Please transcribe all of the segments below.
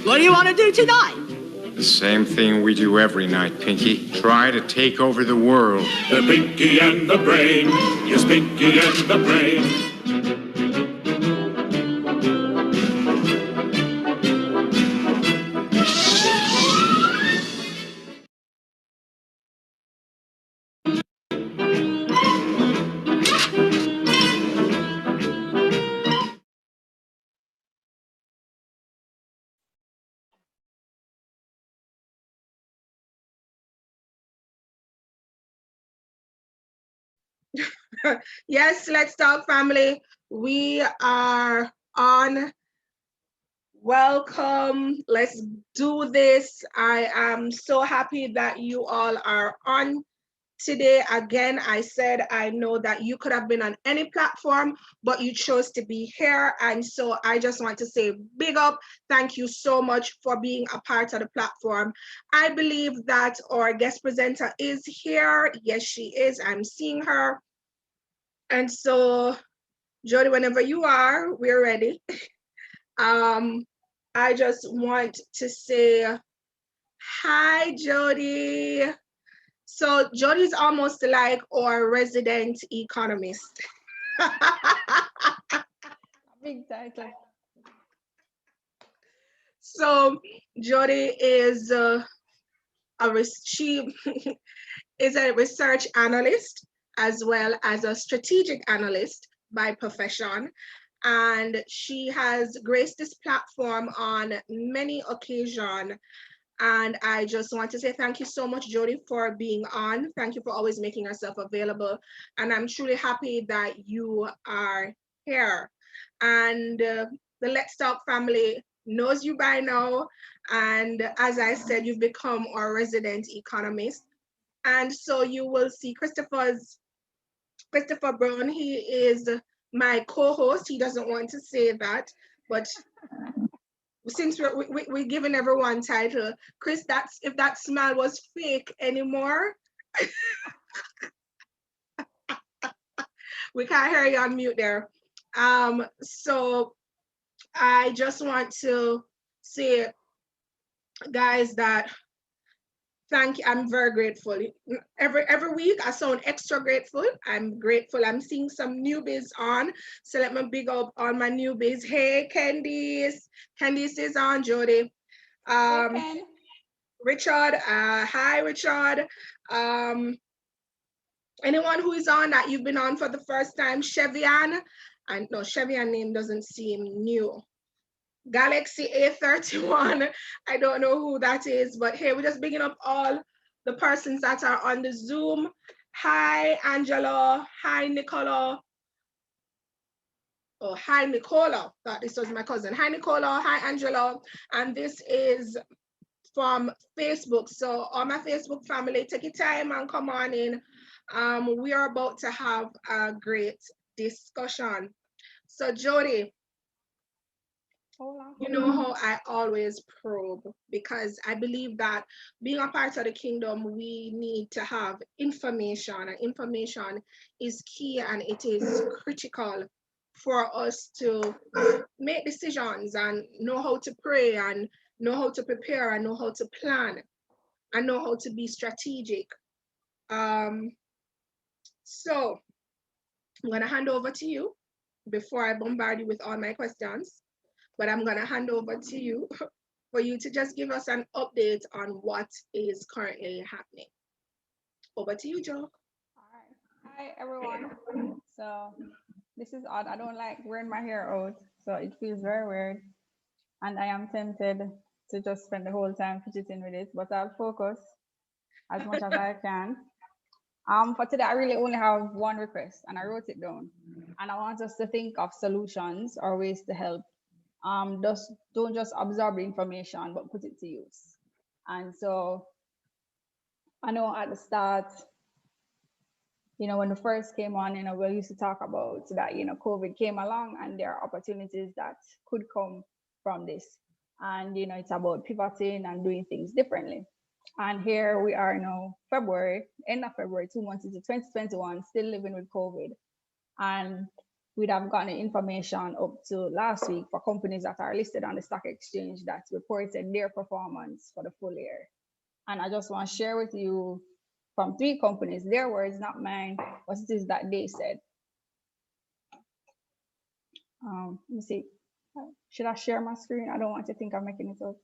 What do you want to do tonight? The same thing we do every night, Pinky. Try to take over the world. The Pinky and the Brain. Yes, Pinky and the Brain. Yes, let's talk, family. We are on. Welcome. Let's do this. I am so happy that you all are on today. Again, I said I know that you could have been on any platform, but you chose to be here. And so I just want to say big up. Thank you so much for being a part of the platform. I believe that our guest presenter is here. Yes, she is. I'm seeing her. And so, Jody, whenever you are, we're ready. I just want to say hi, Jody. So Jody's almost like our resident economist. Big title. So Jody is she is a research analyst as well as a strategic analyst by profession. And she has graced this platform on many occasions. And I just want to say thank you so much, Jody, for being on. Thank you for always making yourself available. And I'm truly happy that you are here. And the Let's Talk family knows you by now. And as I said, you've become our resident economist. And so you will see Christopher Brown. He is my co-host. He doesn't want to say that, but since we're giving everyone title, Chris, that's if that smile was fake anymore. We can't hear you on mute there. So I just want to say, guys, that I'm very grateful. Every week I sound extra grateful. I'm grateful. I'm seeing some newbies on. So let me big up on my newbies. Hey, Candice. Candice is on, Jody. Hey, Richard, hi Richard. Anyone who is on that you've been on for the first time, Chevian. And no, Chevian name doesn't seem new. Galaxy A31, I don't know who that is, but hey, we're just bigging up all the persons that are on the Zoom. Hi, Angela. Hi, Nicola. Oh, hi, Nicola. Thought this was my cousin. Hi, Nicola. Hi, Angela. And this is from Facebook. So all my Facebook family, take your time and come on in. We are about to have a great discussion. So Jody, you know how I always probe, because I believe that being a part of the kingdom, we need to have information, and information is key and it is critical for us to make decisions and know how to pray and know how to prepare and know how to plan and know how to be strategic. So I'm going to hand over to you before I bombard you with all my questions, but I'm going to hand over to you for you to just give us an update on what is currently happening. Over to you, Joe. All right. Hi, everyone. So this is odd. I don't like wearing my hair out, so it feels very weird. And I am tempted to just spend the whole time fidgeting with it, but I'll focus as much as I can. For today, I really only have one request, and I wrote it down. And I want us to think of solutions or ways to help. Just don't just absorb the information, but put it to use. And so I know at the start, when we first came on, we used to talk about that, COVID came along and there are opportunities that could come from this. And, it's about pivoting and doing things differently. And here we are now, February, end of February, 2 months into 2021, still living with COVID. And we'd have gotten information up to last week for companies that are listed on the stock exchange that reported their performance for the full year. And I just want to share with you from 3 companies, their words, not mine, what it is that they said. Let me see. Should I share my screen? I don't want to think I'm making it up.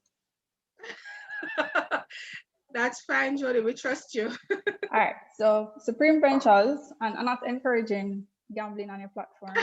That's fine, Jody. We trust you. All right. So Supreme Ventures, and I'm not encouraging gambling on your platform,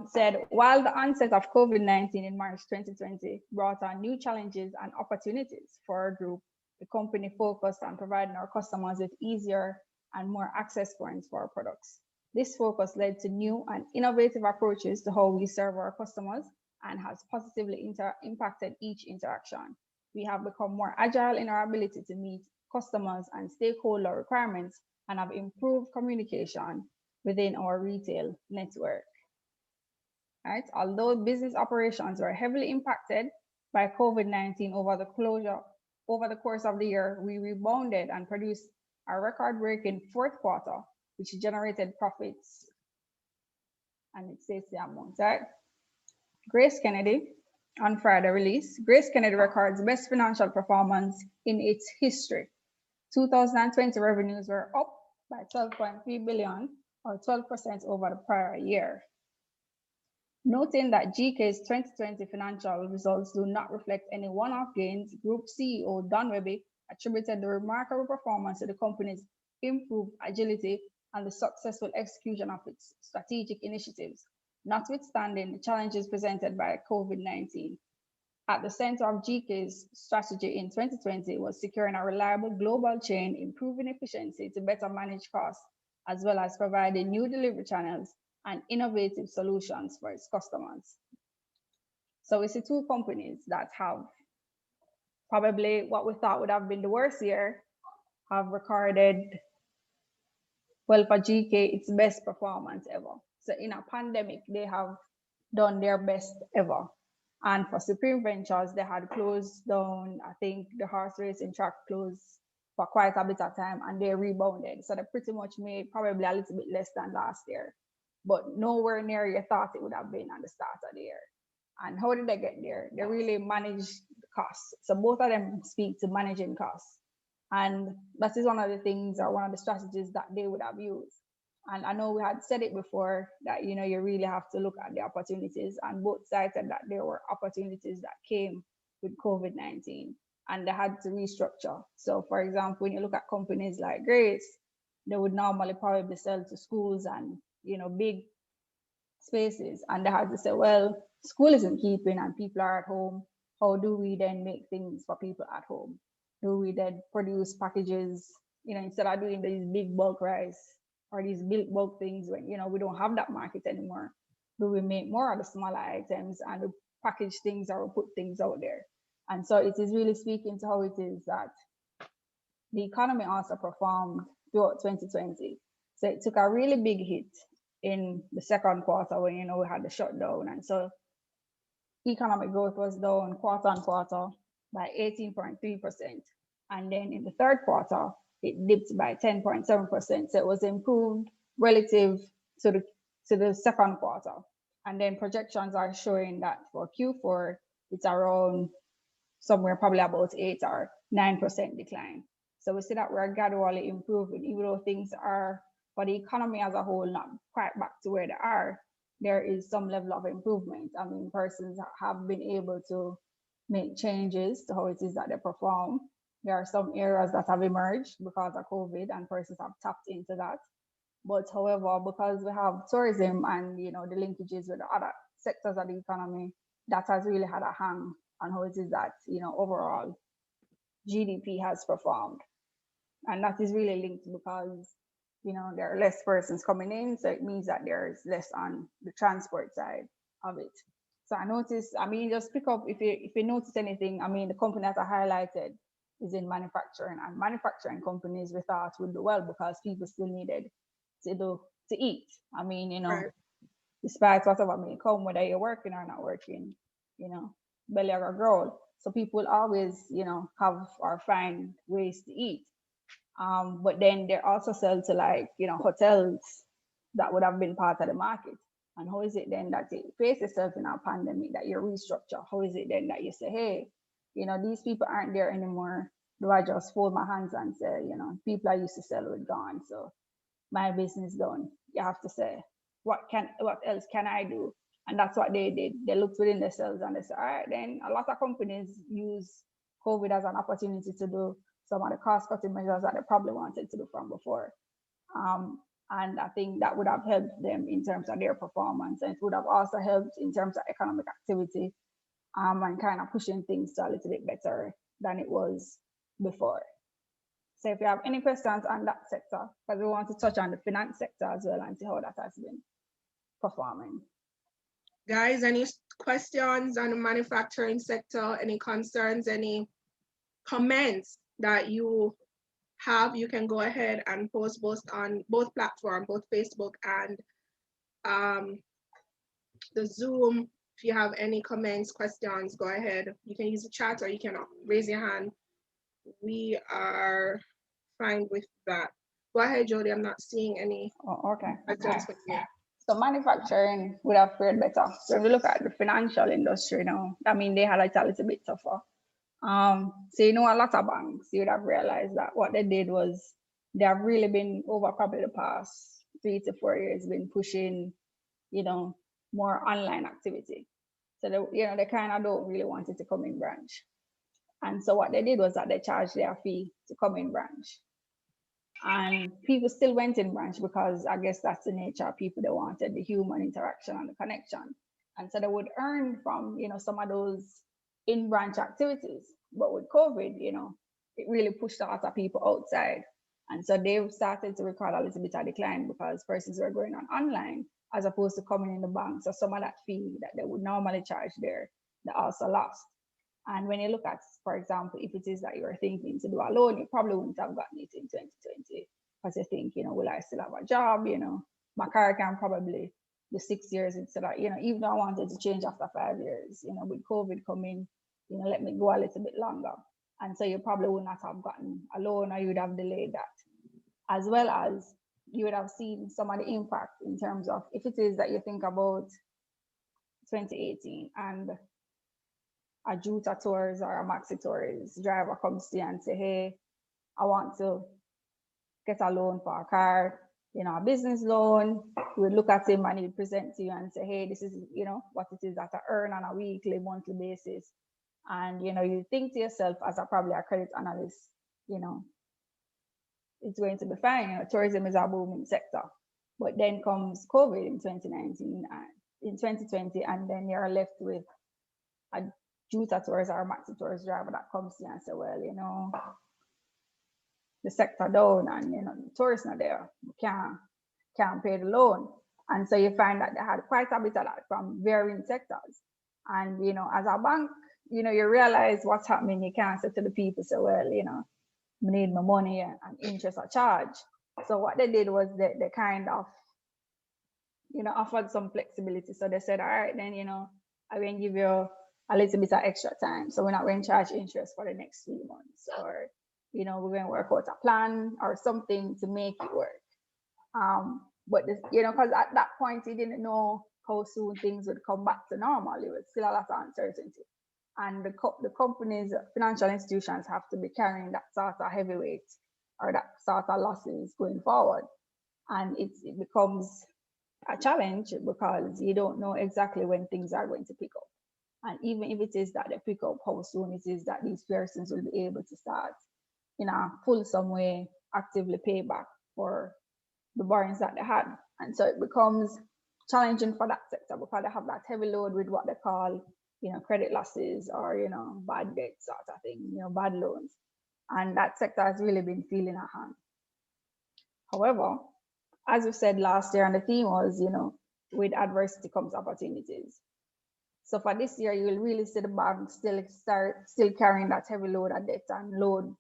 said, while the onset of COVID-19 in March 2020 brought on new challenges and opportunities for our group, the company focused on providing our customers with easier and more access points for our products. This focus led to new and innovative approaches to how we serve our customers and has positively impacted each interaction. We have become more agile in our ability to meet customers and stakeholder requirements and have improved communication within our retail network. All right. Although business operations were heavily impacted by COVID-19 over the course of the year, we rebounded and produced a record-breaking 4th quarter, which generated profits. And it says the amount, right? Grace Kennedy, on Friday release, Grace Kennedy records best financial performance in its history. 2020 revenues were up by 12.3 billion, or 12% over the prior year. Noting that GK's 2020 financial results do not reflect any one-off gains, Group CEO Don Webby attributed the remarkable performance to the company's improved agility and the successful execution of its strategic initiatives, notwithstanding the challenges presented by COVID-19. At the center of GK's strategy in 2020 was securing a reliable global chain, improving efficiency to better manage costs, as well as providing new delivery channels and innovative solutions for its customers. So we see 2 companies that have probably what we thought would have been the worst year have recorded, well, for GK, its best performance ever. So in a pandemic, they have done their best ever. And for Supreme Ventures, they had closed down, I think the horse racing track closed for quite a bit of time and they rebounded. So they pretty much made probably a little bit less than last year, but nowhere near you thought it would have been at the start of the year. And how did they get there? They really managed the costs. So both of them speak to managing costs. And that is one of the things, or one of the strategies that they would have used. And I know we had said it before that, you really have to look at the opportunities, and both sides said that there were opportunities that came with COVID-19 and they had to restructure. So for example, when you look at companies like Grace, they would normally probably sell to schools and, big spaces. And they had to say, well, school isn't keeping and people are at home. How do we then make things for people at home? do we then produce packages, instead of doing these big bulk rice or these big bulk things when, we don't have that market anymore? Do we make more of the smaller items and we package things or we put things out there? And so it is really speaking to how it is that the economy also performed throughout 2020. So it took a really big hit in the second quarter when, we had the shutdown. And so economic growth was down quarter on quarter by 18.3%. And then in the third quarter, it dipped by 10.7%. So it was improved relative to the second quarter. And then projections are showing that for Q4, it's around somewhere probably about 8 or 9% decline. So we see that we're gradually improving, even though things are, for the economy as a whole, not quite back to where they are. There is some level of improvement. I mean, persons have been able to make changes to how it is that they perform. There are some areas that have emerged because of COVID and persons have tapped into that. But however, because we have tourism and, the linkages with the other sectors of the economy, that has really had a hang on how it is that, overall GDP has performed. And that is really linked because, there are less persons coming in. So it means that there's less on the transport side of it. So I noticed, just pick up, if you notice anything, the company that I highlighted is in manufacturing, and manufacturing companies we thought would do well because people still needed to eat. Right. Despite whatever may come, whether you're working or not working, belly or growl. So people always, have or find ways to eat. But then they also sell to hotels that would have been part of the market. And how is it then that you face yourself in a pandemic that you restructure? How is it then that you say, hey, these people aren't there anymore? Do I just fold my hands and say, people I used to sell with gone, so my business done? You have to say, what else can I do? And that's what they did. They looked within themselves and they said, all right, then a lot of companies use COVID as an opportunity to do some of the cost-cutting measures that they probably wanted to do from before. And I think that would have helped them in terms of their performance. And it would have also helped in terms of economic activity and kind of pushing things to a little bit better than it was before. So if you have any questions on that sector, because we want to touch on the finance sector as well and see how that has been performing. Guys, any questions on the manufacturing sector, any concerns, any comments that you have, you can go ahead and post on both platforms, both Facebook and the Zoom. If you have any comments, questions, go ahead. You can use the chat or you can raise your hand. We are fine with that. Go ahead, Jody. I'm not seeing any questions for you. So manufacturing would have fared better. So if you look at the financial industry now, they had it a little bit tougher. So a lot of banks, you would have realized that what they did was they have really been over probably the past 3 to 4 years been pushing, more online activity. So they kind of don't really want it to come in branch. And so what they did was that they charged their fee to come in branch. And people still went in branch because I guess that's the nature of people. They wanted the human interaction and the connection. And so they would earn from, some of those in-branch activities. But with COVID, it really pushed a lot of people outside. And so they started to record a little bit of decline because persons were going on online as opposed to coming in the bank. So some of that fee that they would normally charge there, they also lost. And when you look at, for example, if it is that you're thinking to do a loan, you probably wouldn't have gotten it in 2020 because you think, will I still have a job? My car can probably do 6 years instead of, even though I wanted to change after 5 years, with COVID coming, let me go a little bit longer. And so you probably would not have gotten a loan or you would have delayed that. As well as you would have seen some of the impact in terms of if it is that you think about 2018 and a Juta Tours or a Maxi Tours driver comes to you and say, hey, I want to get a loan for a car, a business loan. You would look at him and he would present to you and say, hey, this is, what it is that I earn on a weekly, monthly basis. And, you think to yourself as probably a credit analyst, it's going to be fine. Tourism is a booming sector. But then comes COVID in 2019 and in 2020, and then you're left with a Juta tours or maxi tours driver that comes here and say, well, the sector down and the tourists not there, can't pay the loan. And so you find that they had quite a bit of that from varying sectors. And as a bank, you realize what's happening. You can't say to the people, so well, we need my money and interest are charged. So what they did was they kind of offered some flexibility. So they said, all right, then I'm going to give you a little bit of extra time. So we're not going to charge interest for the next 3 months, or we're going to work out a plan or something to make it work. But because at that point you didn't know how soon things would come back to normal. It was still a lot of uncertainty, and the companies, financial institutions, have to be carrying that sort of heavyweight or that sort of losses going forward, and it becomes a challenge because you don't know exactly when things are going to pick up. And even if it is that they pick up, how soon it is that these persons will be able to start in a fulsome way actively pay back for the borrowings that they had. And so it becomes challenging for that sector because they have that heavy load with what they call credit losses or bad debt sort of thing, bad loans. And that sector has really been feeling a hand. However, as we said last year, and the theme was, with adversity comes opportunities. So for this year, you will really see the bank still carrying that heavy load of debt and load,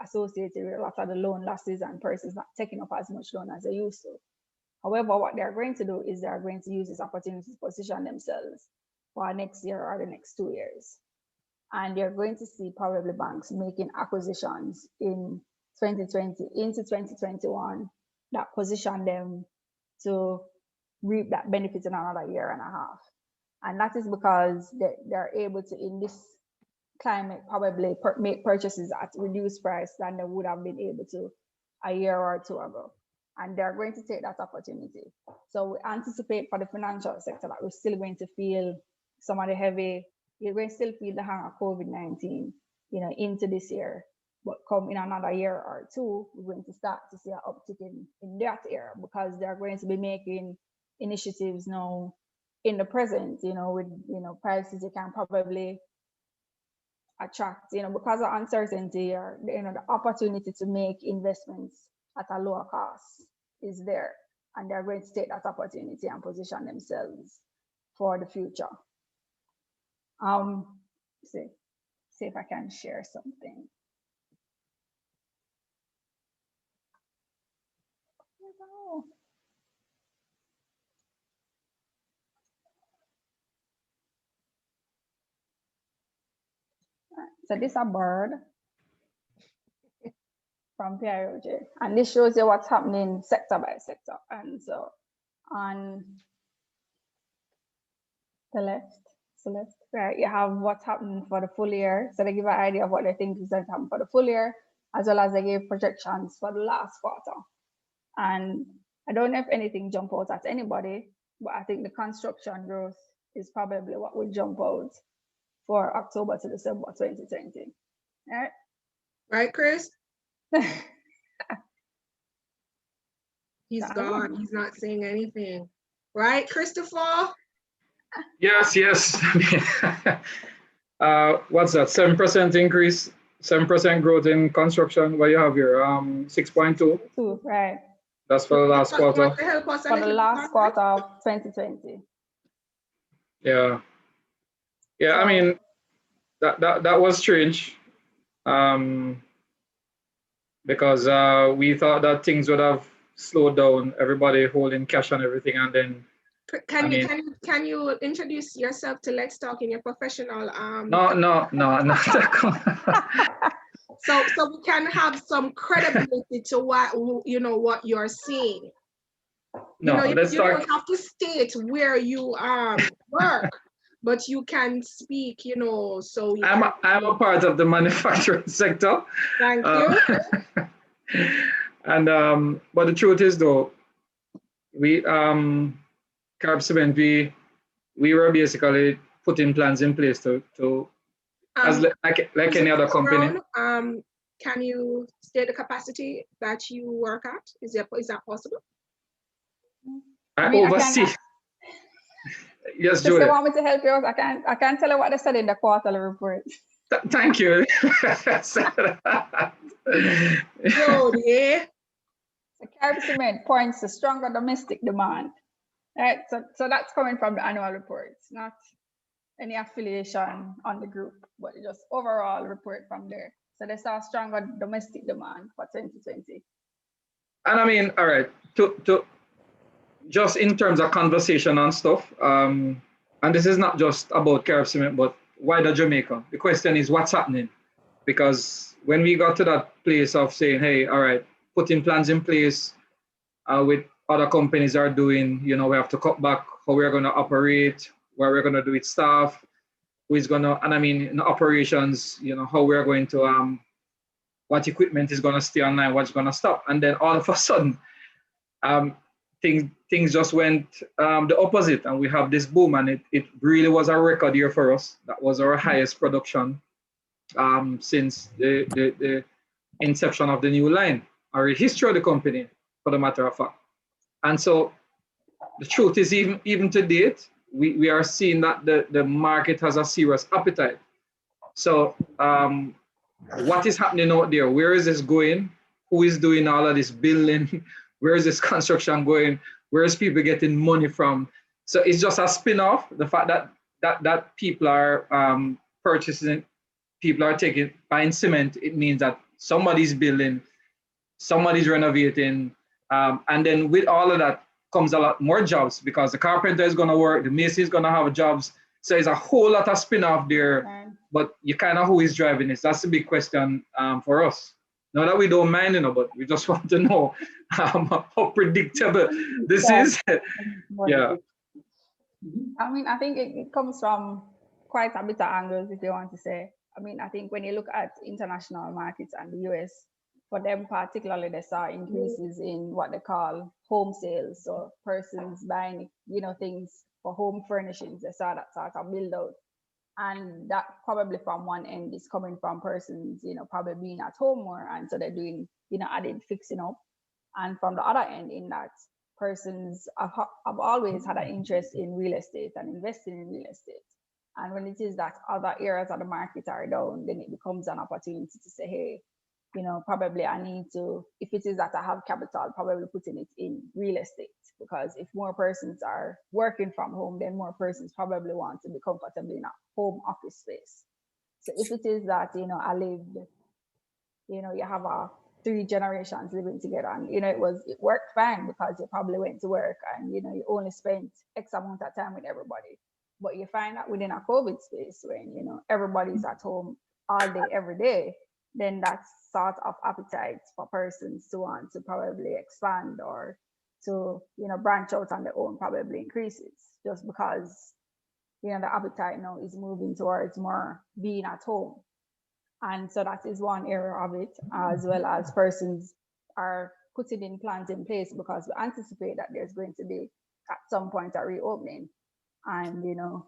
associated with a lot of the loan losses and persons not taking up as much loan as they used to. However, what they're going to do is they're going to use this opportunity to position themselves for next year or the next 2 years. And you're going to see probably banks making acquisitions in 2020 into 2021 that position them to reap that benefit in another year and a half. And that is because they're able to, in this climate, probably make purchases at reduced price than they would have been able to a year or two ago. And they're going to take that opportunity. So we anticipate for the financial sector that we're still going to feel some of the heavy, you're going to still feel the hang of COVID-19, into this year. But come in another year or two, we're going to start to see an uptick in that area because they're going to be making initiatives now in the present, with, prices you can probably attract, because of uncertainty or, the opportunity to make investments at a lower cost is there. And they're going to take that opportunity and position themselves for the future. See if I can share something. So this is a bird from PIOJ, and this shows you what's happening sector by sector. And so on the left, right, you have what's happening for the full year. So they give an idea of what they think is going to happen for the full year, as well as they give projections for the last quarter. And I don't know if anything jump out at anybody, but I think the construction growth is probably what will jump out for October to December 2020. All right? Right, Chris? He's gone. He's not saying anything. Right, Christopher? Yes. What's that? 7% increase, 7% growth in construction. What you have here? 6.2. Right. That's for the last quarter. For the last quarter of 2020. Yeah. I mean, that was strange. Because we thought that things would have slowed down, everybody holding cash and everything, and then can you introduce yourself to Let's Talk in your professional No. So we can have some credibility to what what you're seeing. You don't have to state where you work, but you can speak, so I'm a part of the manufacturing sector. Thank you. And but the truth is though, we Carb Cement, we were basically putting plans in place to as like any other company. Brown, can you state the capacity that you work at? Is that possible? I oversee. Yes, If they Julia. want me to help you out, I can't tell you what they said in the quarterly report. Thank you. Jody. The Carib Cement points to stronger domestic demand. Right, so that's coming from the annual reports, not any affiliation on the group, but just overall report from there. So they saw stronger domestic demand for 2020. And I mean, all right, to just in terms of conversation and stuff, and this is not just about Carib Cement, but wider Jamaica. The question is what's happening? Because when we got to that place of saying, hey, all right, putting plans in place with other companies are doing, we have to cut back how we're going to operate, what we're going to do with staff, who is going to, and I mean, in operations, how we're going to, what equipment is going to stay online, what's going to stop. And then all of a sudden, things just went the opposite, and we have this boom, and it really was a record year for us. That was our highest production since the inception of the new line, or the history of the company, for the matter of fact. And so the truth is, even to date, we are seeing that the market has a serious appetite. So what is happening out there? Where is this going? Who is doing all of this building? Where is this construction going? Where is people getting money from? So it's just a spin-off. The fact that people are purchasing, people are buying cement, it means that somebody's building, somebody's renovating, and then with all of that comes a lot more jobs, because the carpenter is going to work, the mason is going to have jobs. So it's a whole lot of spin-off there, but you kind of who is driving this. That's the big question for us. Not that we don't mind, but we just want to know how predictable this is. Yeah. I mean, I think it comes from quite a bit of angles, if you want to say. I mean, I think when you look at international markets and the US, for them particularly, they saw increases in what they call home sales. So persons buying, things for home furnishings, they saw that sort of build out. And that probably from one end is coming from persons, probably being at home more. And so they're doing, added fixing up. And from the other end, in that persons have always had an interest in real estate and investing in real estate. And when it is that other areas of the market are down, then it becomes an opportunity to say, hey, probably I need to, if it is that I have capital, probably putting it in real estate, because if more persons are working from home, then more persons probably want to be comfortable in a home office space. So if it is that, I lived, you have 3 generations living together, and, it worked fine because you probably went to work and, you only spent X amount of time with everybody. But you find that within a COVID space, when, everybody's at home all day, every day, then that sort of appetite for persons to want to probably expand or to, branch out on their own probably increases, just because, the appetite now is moving towards more being at home. And so that is one area of it, as well as persons are putting in plans in place because we anticipate that there's going to be at some point a reopening. And,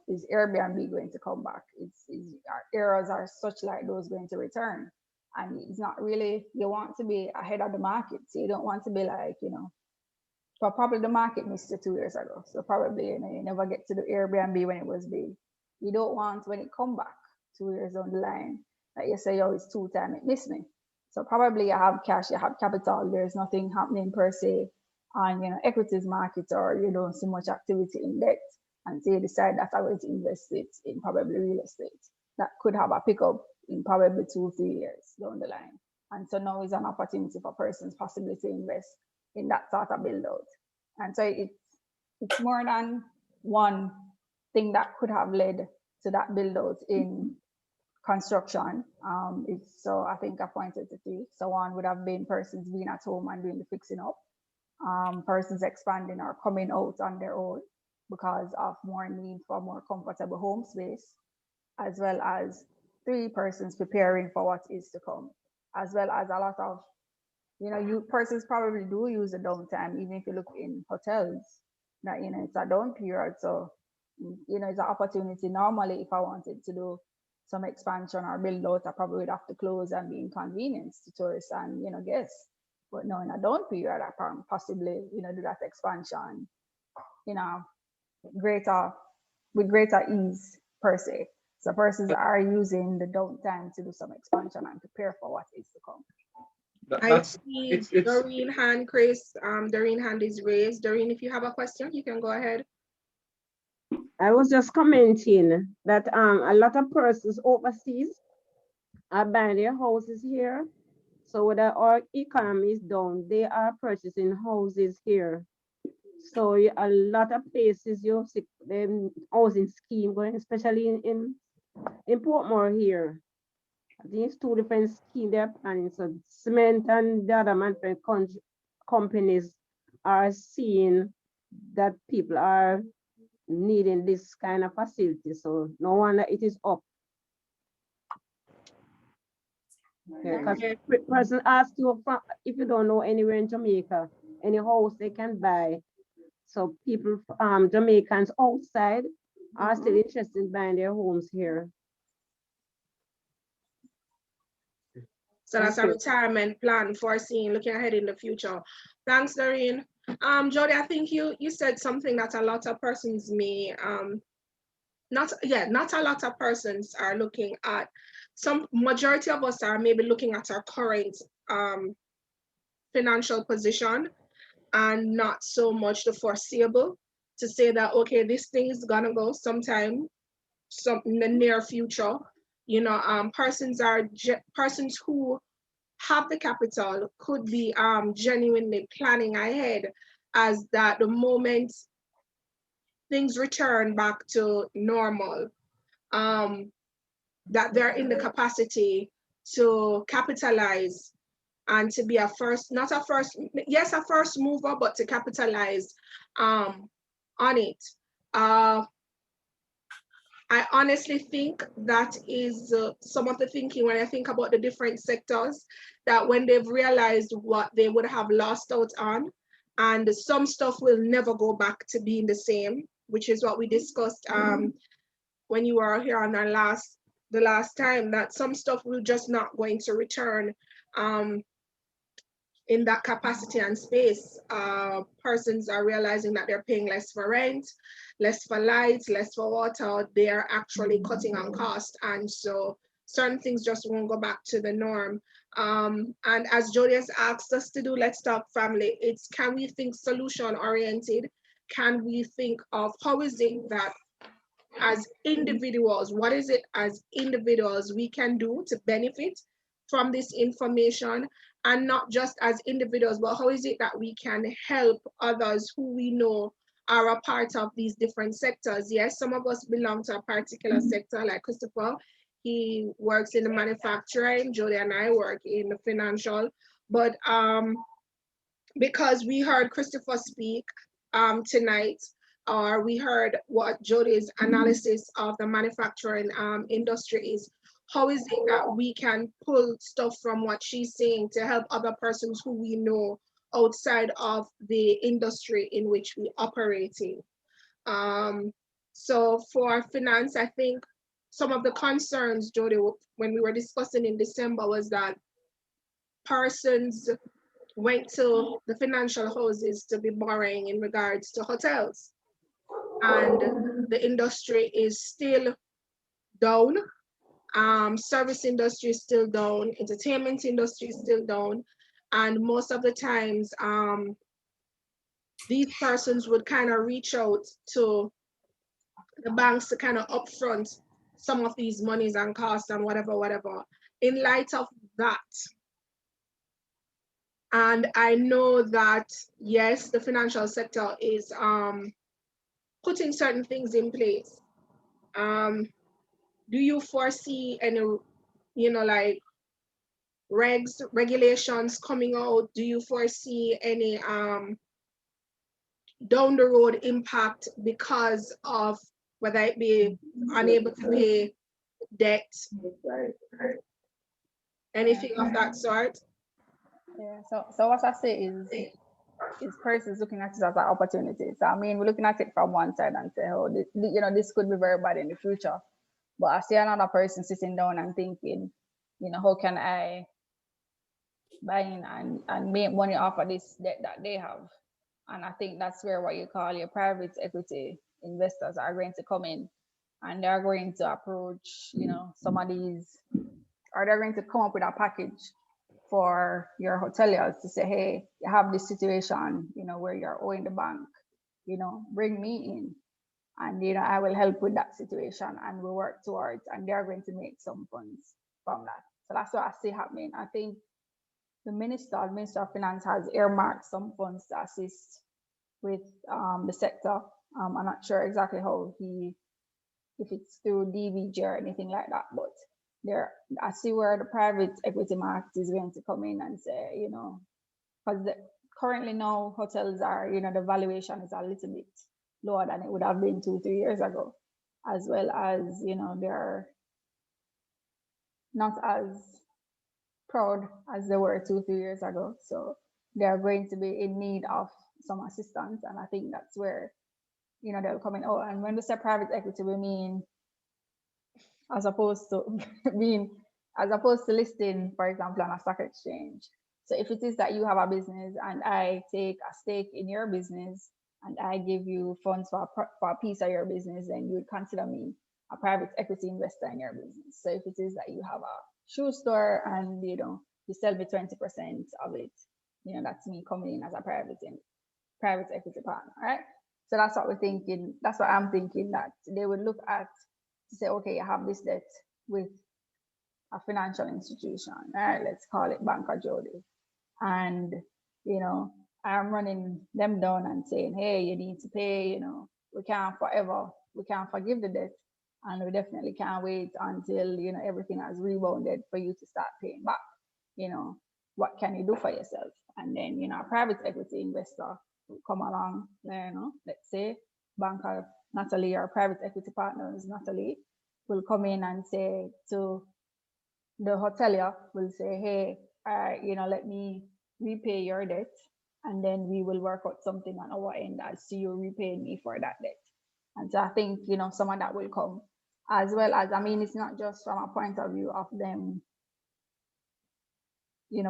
is Airbnb going to come back? Our areas are such like those going to return. And it's not really, you want to be ahead of the market. So you don't want to be like, but probably the market missed you 2 years ago. So probably, you never get to the Airbnb when it was big. You don't want when it come back 2 years down the line, that you say, oh, it's 2 times, it missed me. So probably you have cash, you have capital, there's nothing happening per se on, equities market, or you don't see much activity in debt. And so you decide that I'm going to invest it in probably real estate. That could have a pickup in probably 2-3 years down the line. And so now is an opportunity for persons possibly to invest in that sort of build out. And so it's more than one thing that could have led to that build out in construction. So I think I pointed to 3. So one would have been persons being at home and doing the fixing up, persons expanding or coming out on their own because of more need for more comfortable home space, as well as 3 persons preparing for what is to come, as well as a lot of, you persons probably do use the downtime, even if you look in hotels, that, it's a down period. So, it's an opportunity. Normally, if I wanted to do some expansion or build out, I probably would have to close and be inconvenienced to tourists and, guests. But no, in a down period, I can possibly, do that expansion, greater with greater ease per se. So persons are using the downtime to do some expansion and prepare for what is to come. I see Doreen hand, Chris. Doreen hand is raised. Doreen, if you have a question, you can go ahead. I was just commenting that a lot of persons overseas are buying their houses here. So whether our economy is down, they are purchasing houses here. So a lot of places you see them housing scheme going, especially in Portmore here. These two different schemes they're planning. So cement and the other manufacturing companies are seeing that people are needing this kind of facility. So no wonder it is up. Because person asks you if you don't know anywhere in Jamaica, any house they can buy. So people, Jamaicans outside are still interested in buying their homes here. So that's a retirement plan, foreseeing, looking ahead in the future. Thanks, Doreen. Jody, I think you said something that a lot of persons may not a lot of persons are looking at. Some majority of us are maybe looking at our current financial position and not so much the foreseeable, to say that, okay, this thing is gonna go sometime, in the near future. You know, persons who have the capital could be genuinely planning ahead, as that the moment things return back to normal, that they're in the capacity to capitalize and to be a first mover, but to capitalize on it. I honestly think that is some of the thinking when I think about the different sectors, that when they've realized what they would have lost out on, and some stuff will never go back to being the same, which is what we discussed when you were here on the last time, that some stuff will just not going to return in that capacity and space. Persons are realizing that they're paying less for rent, less for lights, less for water. They're actually cutting on cost. And so certain things just won't go back to the norm. And as Jody has asked us to do, Let's Talk Family, it's, can we think solution oriented? Can we think of how is it that as individuals, what is it as individuals we can do to benefit from this information? And not just as individuals, but how is it that we can help others who we know are a part of these different sectors? Yes, some of us belong to a particular sector, like Christopher. He works in the manufacturing, Jody and I work in the financial. But because we heard Christopher speak tonight, or we heard what Jody's analysis of the manufacturing industry is, how is it that we can pull stuff from what she's saying to help other persons who we know outside of the industry in which we operate in? So for finance, I think some of the concerns, Jody, when we were discussing in December, was that persons went to the financial houses to be borrowing in regards to hotels. And the industry is still down. Service industry is still down, entertainment industry is still down, and most of the times these persons would kind of reach out to the banks to kind of upfront some of these monies and costs and whatever. In light of that, and I know that yes, the financial sector is putting certain things in place. Do you foresee any, like regulations coming out? Do you foresee any down the road impact because of whether it be unable to pay debt, anything of that sort? Yeah, so what I say is persons looking at it as an opportunity. So I mean, we're looking at it from one side and say, oh, this could be very bad in the future. But I see another person sitting down and thinking, how can I buy in and make money off of this debt that they have? And I think that's where what you call your private equity investors are going to come in and they're going to approach, some of these, or they're going to come up with a package for your hoteliers to say, hey, you have this situation, where you're owing the bank, bring me in. And, I will help with that situation and we'll work towards, and they're going to make some funds from that. So that's what I see happening. I think the Minister of Finance has earmarked some funds to assist with the sector. I'm not sure exactly how if it's through DBG or anything like that, but I see where the private equity market is going to come in and say, because currently now hotels are, the valuation is a little bit lower than it would have been 2-3 years ago, as well as, they're not as proud as they were 2-3 years ago. So they're going to be in need of some assistance. And I think that's where, they'll come in. Oh, and when we say private equity, we mean as opposed to listing, for example, on a stock exchange. So if it is that you have a business and I take a stake in your business and I give you funds for a piece of your business, then you would consider me a private equity investor in your business. So if it is that you have a shoe store and you sell me 20% of it, that's me coming in as a private equity partner, right? So that's what we're thinking. That's what I'm thinking, that they would look at to say, okay, you have this debt with a financial institution, right? Let's call it Bank of Jodi. And, I'm running them down and saying, hey, you need to pay, we can't forgive the debt. And we definitely can't wait until, everything has rebounded for you to start paying back. What can you do for yourself? And then, a private equity investor will come along, let's say Banker Natalie or private equity partners, Natalie, will come in and say to the hotelier, will say, hey, let me repay your debt. And then we will work out something on our end as to you repaying me for that debt. And so I think, some of that will come, as well as, it's not just from a point of view of them,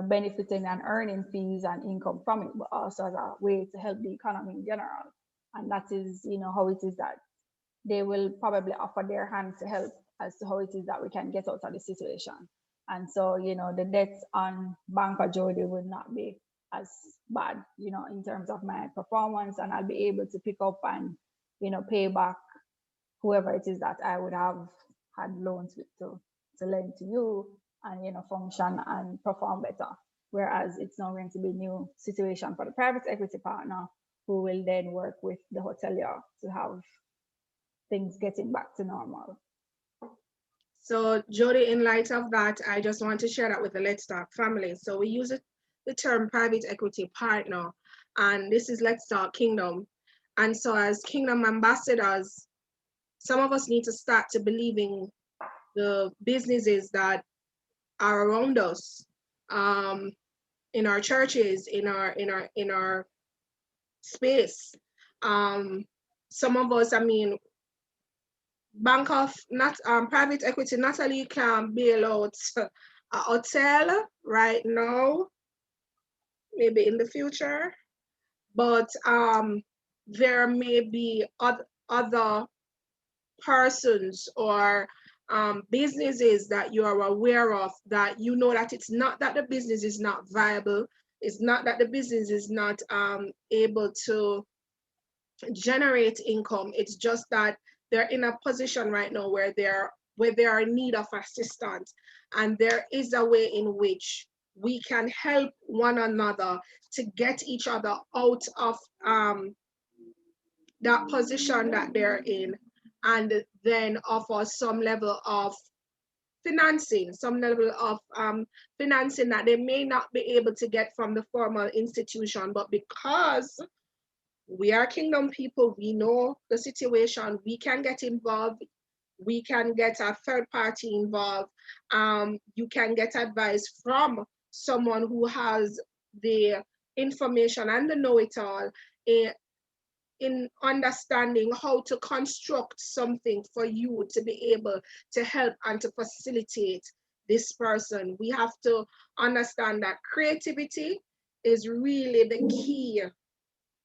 benefiting and earning fees and income from it, but also as a way to help the economy in general. And that is, how it is that they will probably offer their hand to help as to how it is that we can get out of the situation. And so, the debts on Bank of Jodi will not be as bad, in terms of my performance, and I'll be able to pick up and, pay back whoever it is that I would have had loans with to lend to you and, function and perform better. Whereas it's now going to be a new situation for the private equity partner, who will then work with the hotelier to have things getting back to normal. So Jodi, in light of that, I just want to share that with the Let's Talk family. So we use the term private equity partner, and this is Let's Talk Kingdom. And so as Kingdom ambassadors, some of us need to start to believing the businesses that are around us, in our churches, in our space. Some of us, private equity, Natalie can bail out a hotel right now, maybe in the future, but there may be other persons or businesses that you are aware of that that it's not that the business is not viable, it's not that the business is not able to generate income, it's just that they're in a position right now where they are in need of assistance, and there is a way in which we can help one another to get each other out of that position that they're in, and then offer some level of financing, financing that they may not be able to get from the formal institution, but because we are Kingdom people, we know the situation, we can get involved, we can get a third party involved. You can get advice from someone who has the information and the know-it-all in understanding how to construct something for you to be able to help and to facilitate this person. We have to understand that creativity is really the key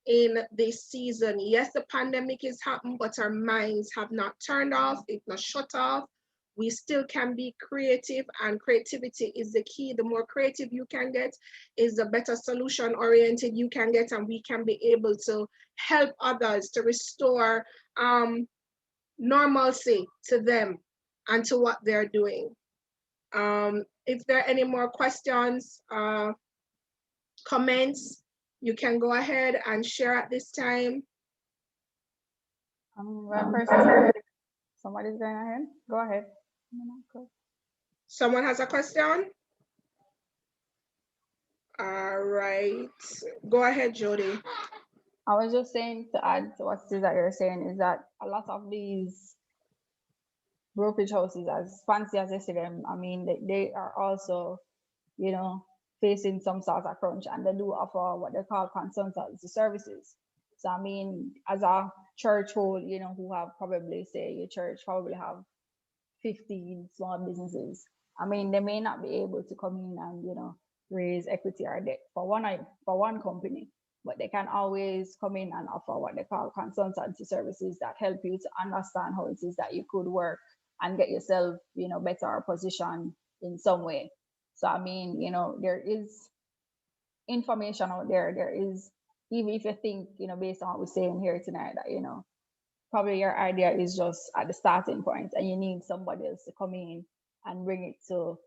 in this season. Yes, the pandemic is happening, but our minds have not turned off, it's not shut off. We still can be creative, and creativity is the key. The more creative you can get is the better solution oriented you can get, and we can be able to help others to restore normalcy to them and to what they're doing. If there are any more questions, comments, you can go ahead and share at this time. One person, somebody's going ahead. Go ahead. Someone has a question? All right, go ahead, Jody. I was just saying, to add to what it is that you're saying, is that a lot of these brokerage houses, as fancy as they say them, I mean, they are also, you know, facing some sort of crunch, and they do offer what they call consultancy services. So I mean, as a church whole, you know, who have probably, say your church probably have 15 small businesses. I mean, they may not be able to come in and, you know, raise equity or debt for one company, but they can always come in and offer what they call consultancy services that help you to understand how it is that you could work and get yourself, you know, better position in some way. So I mean, you know, there is information out there. There is, even if you think, you know, based on what we're saying here tonight, that, you know, probably your idea is just at the starting point and you need somebody else to come in and bring it to,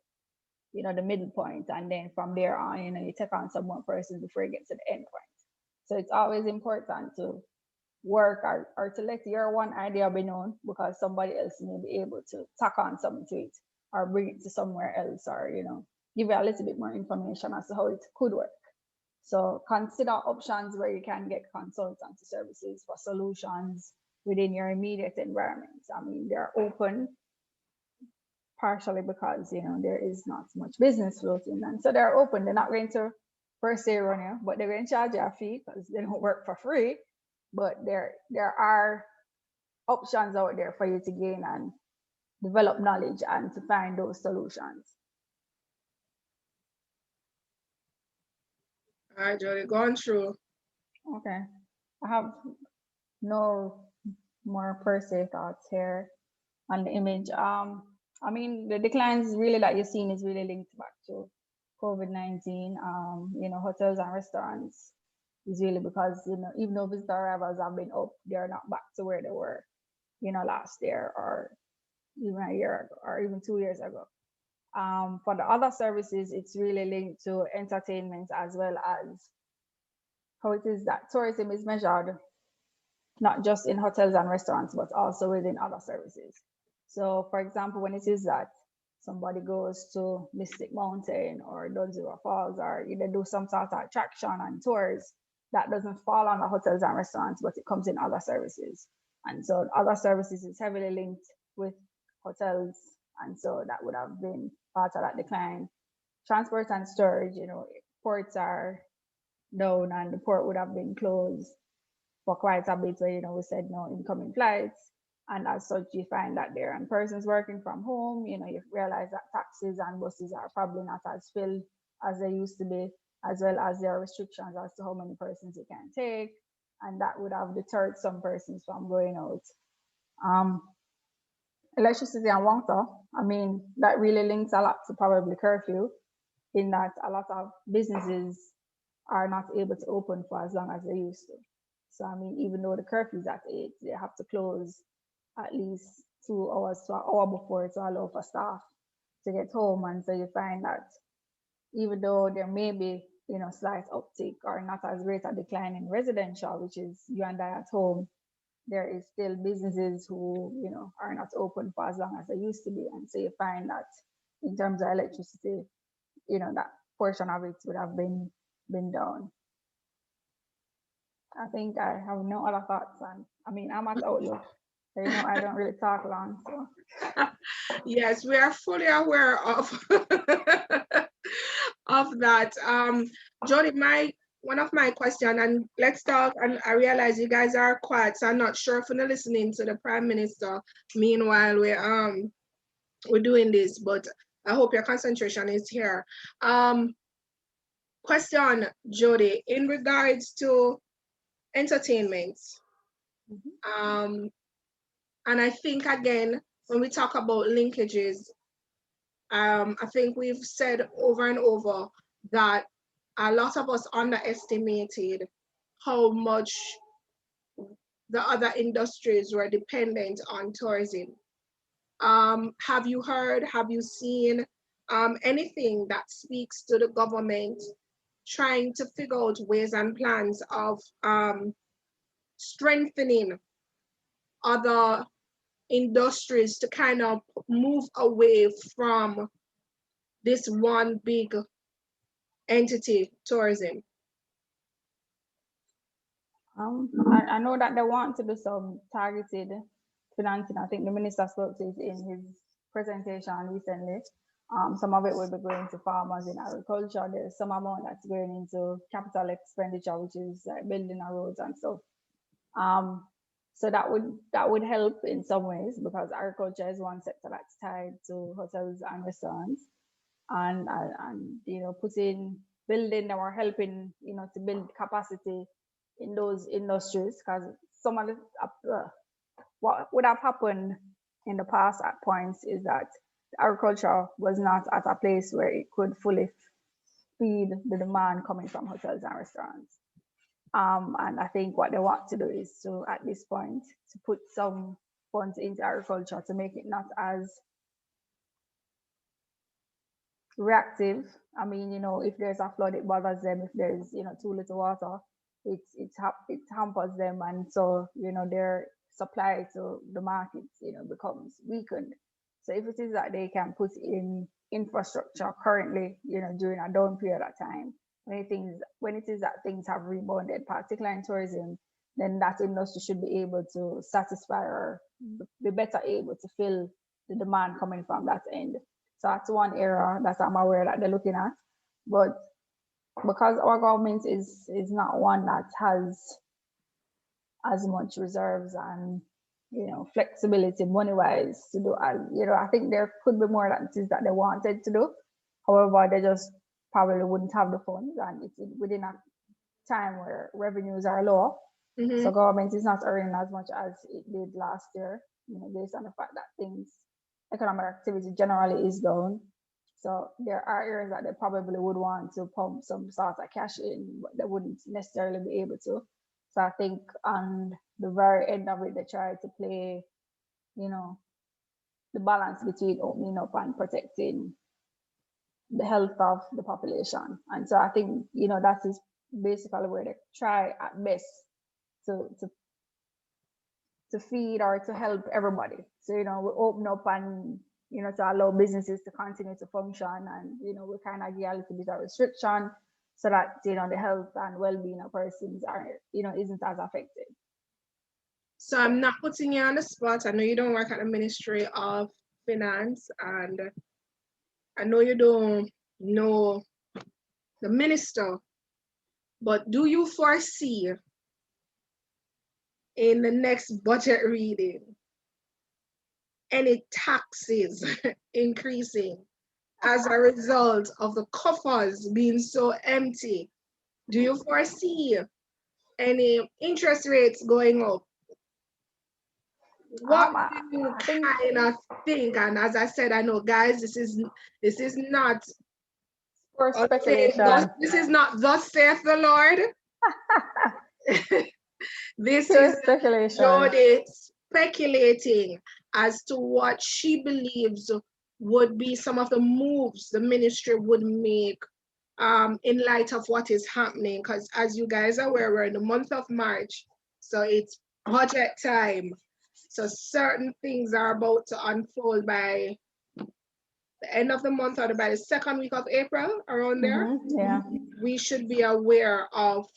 you know, the middle point, and then from there on, you know, you take on some more persons before you get to the end point. So it's always important to work or to let your one idea be known, because somebody else may be able to tack on something to it or bring it to somewhere else, or, you know, give you a little bit more information as to how it could work. So consider options where you can get consultancy services for solutions within your immediate environment. I mean, they're open partially because, you know, there is not much business floating, and so they're open. They're not going to per se run you, but they're going to charge you a fee because they don't work for free. But there are options out there for you to gain and develop knowledge and to find those solutions. All right, Jody, going through. Okay, I have no more per se thoughts here on the image. I mean, the declines really that you're seeing is really linked back to COVID-19. You know, hotels and restaurants is really because, you know, even though visitor arrivals have been up, they're not back to where they were, you know, last year or even a year ago or even 2 years ago. For the other services, it's really linked to entertainment, as well as how it is that tourism is measured, not just in hotels and restaurants, but also within other services. So for example, when it is that somebody goes to Mystic Mountain or Dunzero Falls, or they do some sort of attraction and tours, that doesn't fall under hotels and restaurants, but it comes in other services. And so other services is heavily linked with hotels, and so that would have been part of that decline. Transport and storage, you know, ports are down and the port would have been closed for quite a bit, where, you know, we said no incoming flights. And as such, you find that there are persons working from home, you know, you realize that taxis and buses are probably not as filled as they used to be, as well as there are restrictions as to how many persons you can take. And that would have deterred some persons from going out. Electricity and water, I mean, that really links a lot to probably curfew, in that a lot of businesses are not able to open for as long as they used to. So, I mean, even though the curfew is at 8, they have to close at least 2 hours to an hour before to allow for staff to get home. And so you find that even though there may be, you know, slight uptick or not as great a decline in residential, which is you and I at home, there is still businesses who, you know, are not open for as long as they used to be. And so you find that in terms of electricity, you know, that portion of it would have been down. I think I have no other thoughts. And I mean, I'm at Outlook, so, you know, I don't really talk long. So Yes, we are fully aware of of that. Jody, one of my questions, and let's talk, and I realize you guys are quiet, so I'm not sure if you're listening to the Prime Minister. Meanwhile, we're doing this, but I hope your concentration is here. Question, Jody, in regards to entertainment. And I think, again, when we talk about linkages, I think we've said over and over that a lot of us underestimated how much the other industries were dependent on tourism. Have you heard, have you seen anything that speaks to the government trying to figure out ways and plans of strengthening other industries to kind of move away from this one big entity, tourism? I know that they want to do some targeted financing. I think the minister spoke to it in his presentation recently. Some of it will be going to farmers in agriculture. There's some amount that's going into capital expenditure, which is like building our roads and stuff. So that would help in some ways, because agriculture is one sector that's tied to hotels and restaurants, and you know, building or helping, you know, to build capacity in those industries, because some of the what would have happened in the past at points is that agriculture was not at a place where it could fully feed the demand coming from hotels and restaurants. And I think what they want to do is to, at this point, to put some funds into agriculture to make it not as reactive. I mean, you know, if there's a flood, it bothers them. If there's, you know, too little water, it hampers them, and so, you know, their supply to the markets, you know, becomes weakened. So if it is that they can put in infrastructure currently, you know, during a down period of time, when it is that things have rebounded, particularly in tourism, then that industry should be able to satisfy or be better able to fill the demand coming from that end. So that's one area that I'm aware that they're looking at. But because our government is not one that has as much reserves and, you know, flexibility money-wise to do, you know, I think there could be more that it is that they wanted to do. However, they just probably wouldn't have the funds, and it's within a time where revenues are low. So government is not earning as much as it did last year, you know, based on the fact that economic activity generally is down. So there are areas that they probably would want to pump some sort of cash in, but they wouldn't necessarily be able to. So I think on the very end of it, they try to play, you know, the balance between opening up and protecting the health of the population. And so I think, you know, that is basically where they try at best to feed or to help everybody. So, you know, we open up and, you know, to allow businesses to continue to function, and, you know, we kind of give a little bit of restriction so that, you know, the health and well-being of persons are, you know, isn't as affected. So I'm not putting you on the spot. I know you don't work at the Ministry of Finance, and I know you don't know the minister, but do you foresee in the next budget reading any taxes increasing as a result of the coffers being so empty? Do you foresee any interest rates going up? What do you kind of think? And as I said, I know, guys, this is not for speculation. This is not thus saith the Lord. This Pure is speculation. Jodi speculating as to what she believes would be some of the moves the ministry would make in light of what is happening. Because as you guys are aware, we're in the month of March, so it's budget time. So certain things are about to unfold by the end of the month or by the second week of April, around there. Yeah. We should be aware of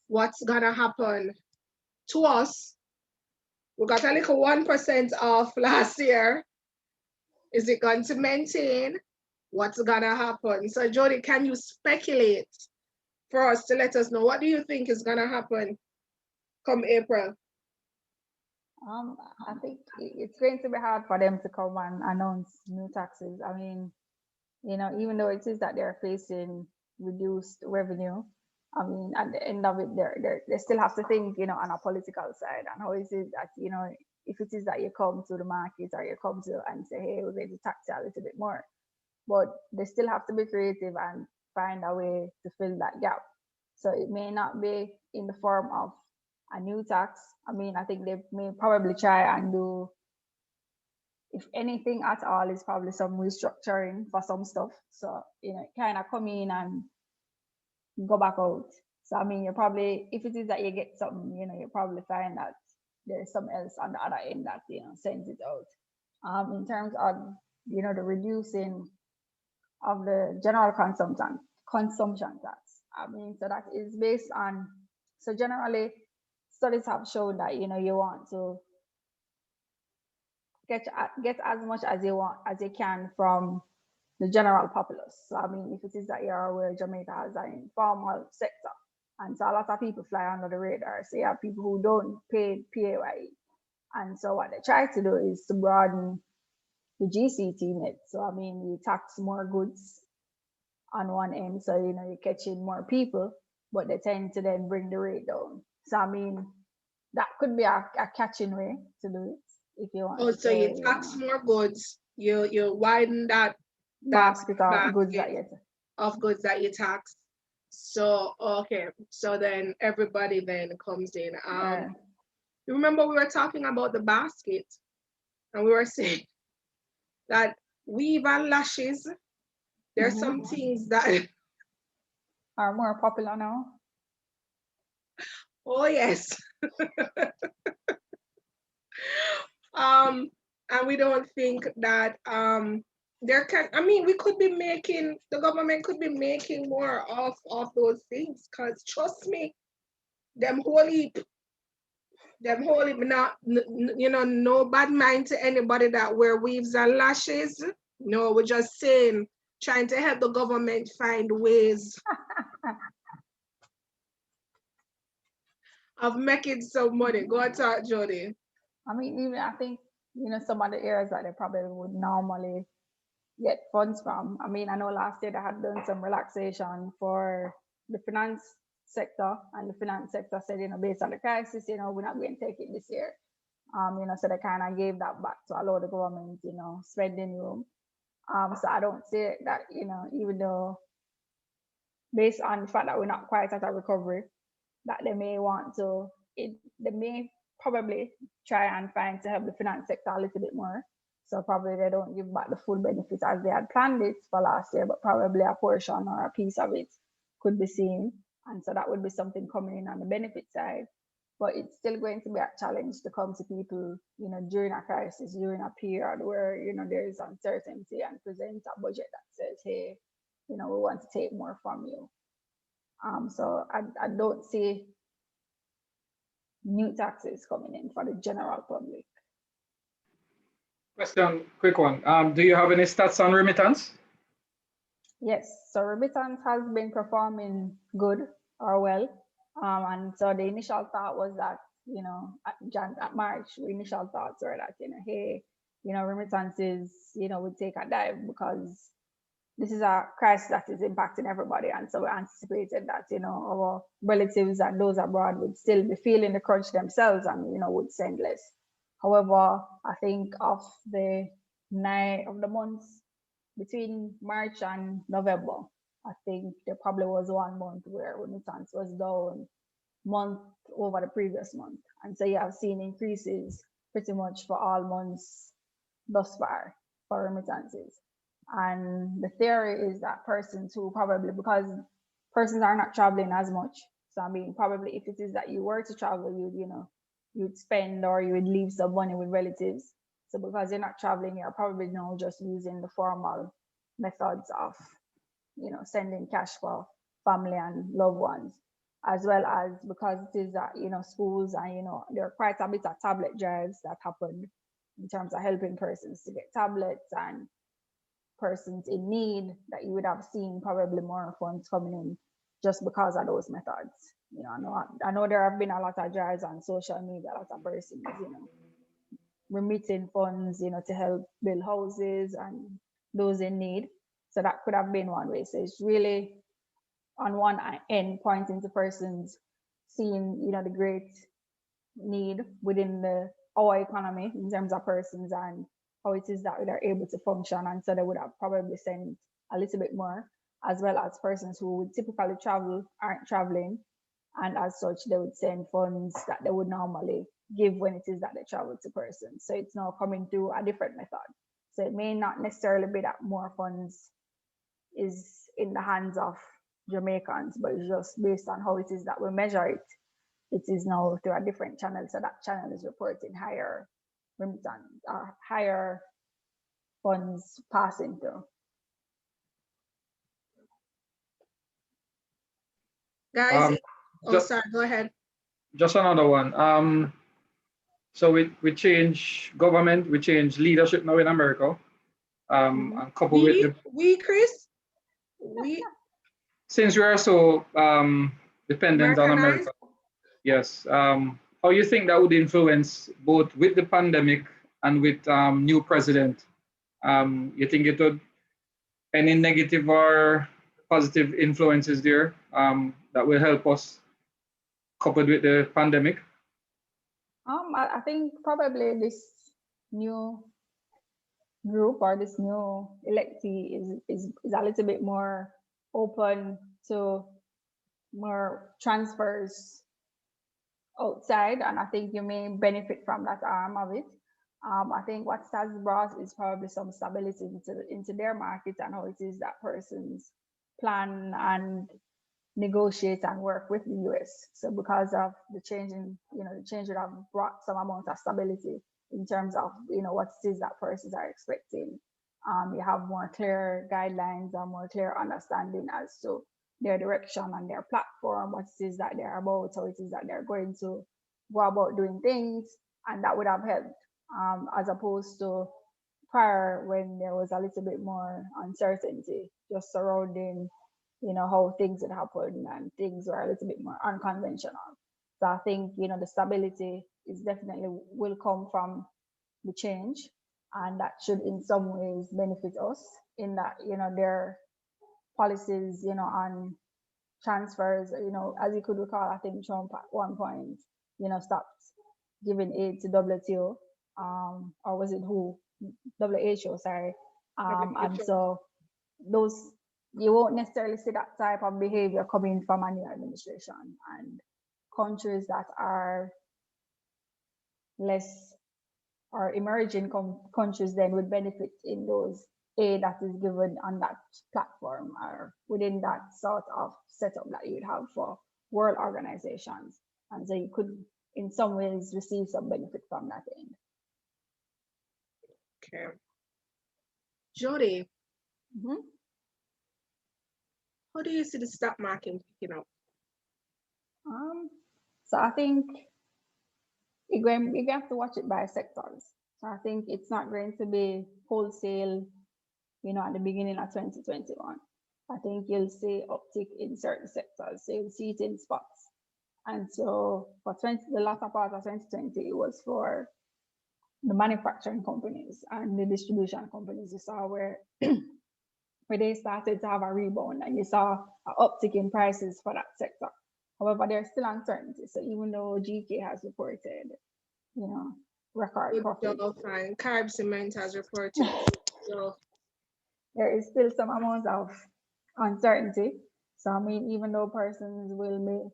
what's gonna happen to us. We got a little 1% off last year. Is it going to maintain? What's gonna happen? So Jodi, can you speculate for us to let us know what do you think is gonna happen come April? I think it's going to be hard for them to come and announce new taxes. I mean, you know, even though it is that they're facing reduced revenue, I mean, at the end of it, they still have to think, on a political side, and how is it that, if it is that you come to the market or you come to and say, hey, we're going to tax you a little bit more, but they still have to be creative and find a way to fill that gap. So it may not be in the form of a new tax. I mean, I think they may probably try and do, if anything at all, is probably some restructuring for some stuff. So, kind of come in and go back out. So, I mean, you probably, if it is that you get something, you probably find that there's something else on the other end that, sends it out. In terms of, the reducing of the general consumption tax. I mean, so that is based on, so generally studies have shown that, you want to get as much as you want, as you can from the general populace. So, I mean, if it is that you're aware, Jamaica has an informal sector, and so a lot of people fly under the radar. So you have people who don't pay PAYE. And so what they try to do is to broaden the GCT net. So, I mean, you tax more goods on one end, so, you're catching more people, but they tend to then bring the rate down. So, I mean, that could be a catching way to do it, if you want. Oh, so you tax more goods, you widen that basket of basket goods that you of goods that you tax. So, okay, so then everybody then comes in. You remember we were talking about the basket, and we were saying that weave and lashes, there's some things that are more popular now. Oh yes. And we don't think that we could be making, the government could be making more of those things, because trust me, them holy not, no bad mind to anybody that wear weaves and lashes. No, we're just saying, trying to help the government find ways of making some money. Go and talk, Jody. I mean, even I think, some of the areas that they probably would normally get funds from. I mean, I know last year they had done some relaxation for the finance sector, and the finance sector said, based on the crisis, we're not going to take it this year. So they kind of gave that back to allow the government, spending room. So I don't say that, even though based on the fact that we're not quite at a recovery, that they may want to, they may probably try and find to help the finance sector a little bit more. So probably they don't give back the full benefits as they had planned it for last year, but probably a portion or a piece of it could be seen. And so that would be something coming in on the benefit side. But it's still going to be a challenge to come to people, during a crisis, during a period where, there is uncertainty, and present a budget that says, hey, we want to take more from you. So I don't see new taxes coming in for the general public. Question, quick one. Do you have any stats on remittance? Yes, so remittance has been performing good or well. And so the initial thought was that, at March, initial thoughts were that, hey, remittances, would take a dive because this is a crisis that is impacting everybody. And so we anticipated that, our relatives and those abroad would still be feeling the crunch themselves and, would send less. However, I think of the 9 of the months between March and November, I think there probably was 1 month where remittance was down month over the previous month. And so you have seen increases pretty much for all months thus far for remittances. And the theory is that persons who probably, because persons are not traveling as much. So I mean, probably if it is that you were to travel, you'd spend or you would leave some money with relatives. So because you're not traveling, you're probably now just using the formal methods of, sending cash for family and loved ones, as well as because it is that, schools and, there are quite a bit of tablet drives that happened in terms of helping persons to get tablets, and persons in need that you would have seen probably more funds coming in just because of those methods. I know there have been a lot of drives on social media, a lot of persons, remitting funds, to help build houses and those in need. So that could have been one way. So it's really on one end pointing to persons seeing, you know, the great need within our economy in terms of persons and how it is that they're able to function, and so they would have probably sent a little bit more, as well as persons who would typically travel aren't traveling, and as such they would send funds that they would normally give when it is that they travel to persons. So it's now coming through a different method. So it may not necessarily be that more funds is in the hands of Jamaicans, but it's just based on how it is that we measure it. It is now through a different channel, so that channel is reporting higher remittance or higher funds passing through. Guys, Just, sorry, go ahead. just another one. So we change government, we change leadership now in America. And coupled with the Chris, we since we are so dependent on Americanized? America, yes. How you think that would influence both with the pandemic and with new president? You think it would any negative or positive influences there that will help us coupled with the pandemic? I think probably this new group or this new electee is a little bit more open to more transfers outside, and I think you may benefit from that arm of it. I think what has brought is probably some stability into their market and how it is that persons plan and negotiate and work with the US. So because of the change in, the change would have brought some amount of stability in terms of, what it is that persons are expecting. You have more clear guidelines and more clear understanding as to their direction and their platform, what it is that they're about, how it is that they're going to go about doing things, and that would have helped, as opposed to prior when there was a little bit more uncertainty just surrounding, how things would happen and things were a little bit more unconventional. So I think, the stability is definitely will come from the change, and that should in some ways benefit us in that, their policies, on transfers, as you could recall, I think Trump at one point, stopped giving aid to WTO, or was it WHO, sorry. And so those, you won't necessarily see that type of behavior coming from a new administration, and countries that are less or emerging countries then would benefit in those aid that is given on that platform or within that sort of setup that you would have for world organizations. And so you could in some ways receive some benefit from that end. Okay. Jody, how do you see the stock market picking up? So I think you have to watch it by sectors. So I think it's not going to be wholesale, at the beginning of 2021. I think you'll see uptick in certain sectors. So you'll see it in spots. And so for the latter part of 2020, it was for the manufacturing companies and the distribution companies. You saw where they started to have a rebound, and you saw an uptick in prices for that sector. However, there's still uncertainty. So even though GK has reported, record profit, and Carib Cement has reported, so there is still some amount of uncertainty. So I mean, even though persons will be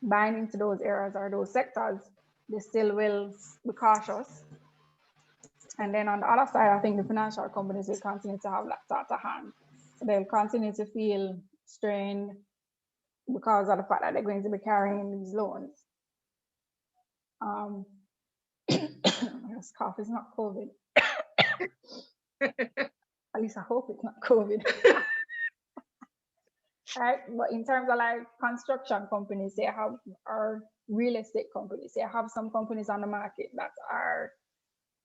buying into those areas or those sectors, they still will be cautious. And then on the other side, I think the financial companies will continue to have that sort of hand. So they'll continue to feel strained because of the fact that they're going to be carrying these loans. This cough is not COVID. At least I hope it's not COVID. Right? But in terms of like construction companies, they have, or real estate companies, they have some companies on the market that are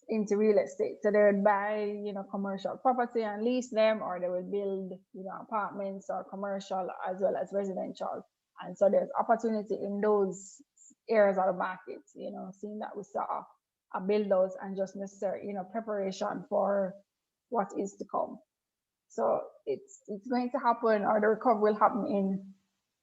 into real estate. So they would buy, commercial property and lease them, or they will build, apartments or commercial as well as residential. And so there's opportunity in those areas of the market, seeing that we saw a build out and just necessary, preparation for what is to come. So it's going to happen, or the recovery will happen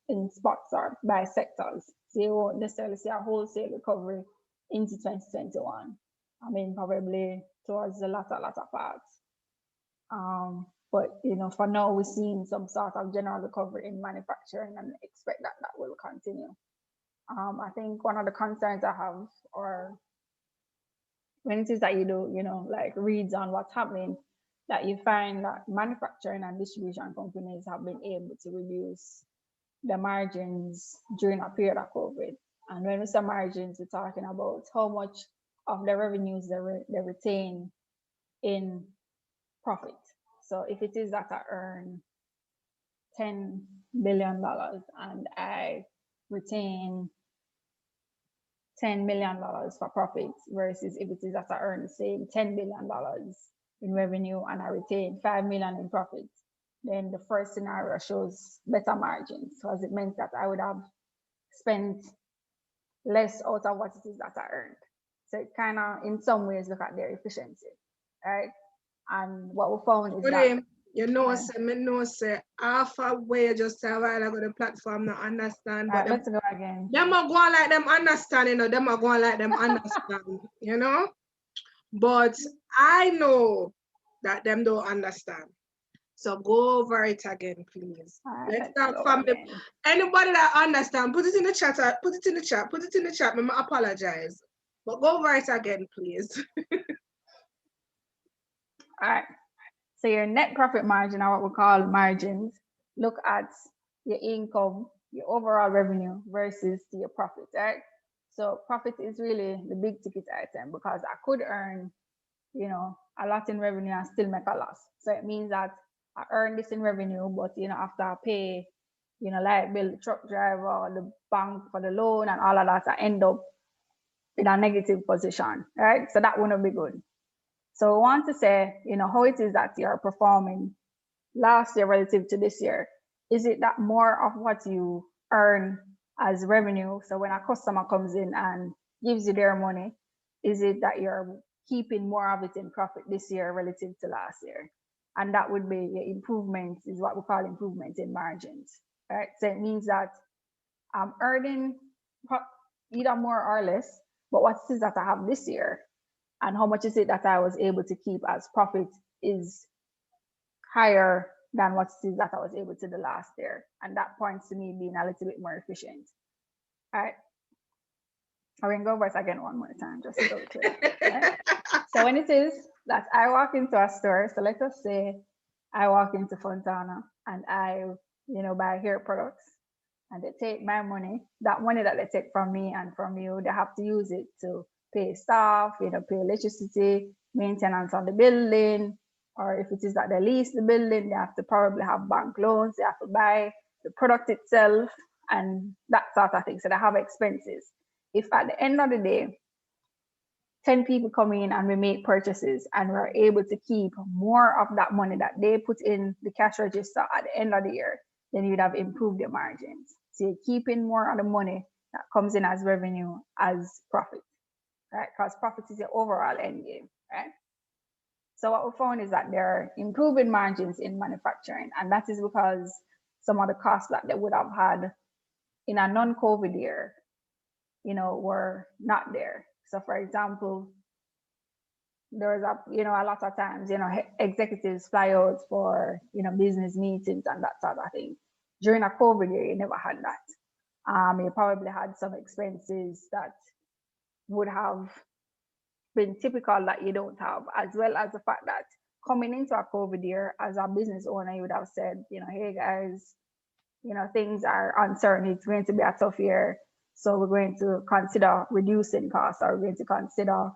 in spots or by sectors. So you won't necessarily see a wholesale recovery into 2021. I mean, probably towards the latter parts. But for now, we're seeing some sort of general recovery in manufacturing and expect that will continue. I think one of the concerns I have, or when it is that you do, like reads on what's happening, that you find that manufacturing and distribution companies have been able to reduce the margins during a period of COVID. And when we say margins, we're talking about how much of the revenues they retain in profit. So if it is that I earn $10 billion and I retain $10 million for profit, versus if it is that I earn the same $10 billion in revenue and I retain $5 million in profit, then the first scenario shows better margins, because it meant that I would have spent less out of what it is that I earned. So it kind of, in some ways, look at their efficiency, right? And what we found is that say halfway just a while ago the platform not understand. But let's go again. Them are going like them understand, them are going like them understand, But I know that them don't understand. So go over it again, please. Let's start from anybody that understand, put it in the chat, put it in the chat. I apologize. But go over it again, please. All right. So your net profit margin, or what we call margins, look at your income, your overall revenue versus your profit, right? So profit is really the big ticket item, because I could earn, a lot in revenue and still make a loss. So it means that I earn this in revenue, but after I pay, light bill, the truck driver, the bank for the loan and all of that, I end up in a negative position, right? So that wouldn't be good. So we want to say, how it is that you're performing last year relative to this year. Is it that more of what you earn as revenue? So when a customer comes in and gives you their money, is it that you're keeping more of it in profit this year relative to last year? And that would be your improvement, is what we call improvement in margins, right? So it means that I'm earning either more or less, but what it is that I have this year and how much is it that I was able to keep as profit is higher than what it is that I was able to do last year. And that points to me being a little bit more efficient. All right. I will go over it again one more time, just to go clear. Right? So when it is that I walk into a store, so let us say I walk into Fontana and I, buy hair products, and they take my money, that money that they take from me and from you, they have to use it to pay staff, pay electricity, maintenance on the building, or if it is that they lease the building, they have to probably have bank loans, they have to buy the product itself and that sort of thing. So they have expenses. If at the end of the day, 10 people come in and we make purchases and we're able to keep more of that money that they put in the cash register at the end of the year, then you'd have improved your margins. So you're keeping more of the money that comes in as revenue as profit, right? Because profit is your overall end game, right? So what we found is that they're improving margins in manufacturing, and that is because some of the costs that they would have had in a non-COVID year, were not there. So for example, there was a lot of times, executives fly out for, business meetings and that sort of thing. During a COVID year, you never had that. You probably had some expenses that would have been typical that you don't have, as well as the fact that coming into a COVID year as a business owner, you would have said, hey guys, things are uncertain. It's going to be a tough year. So we're going to consider reducing costs, or we're going to consider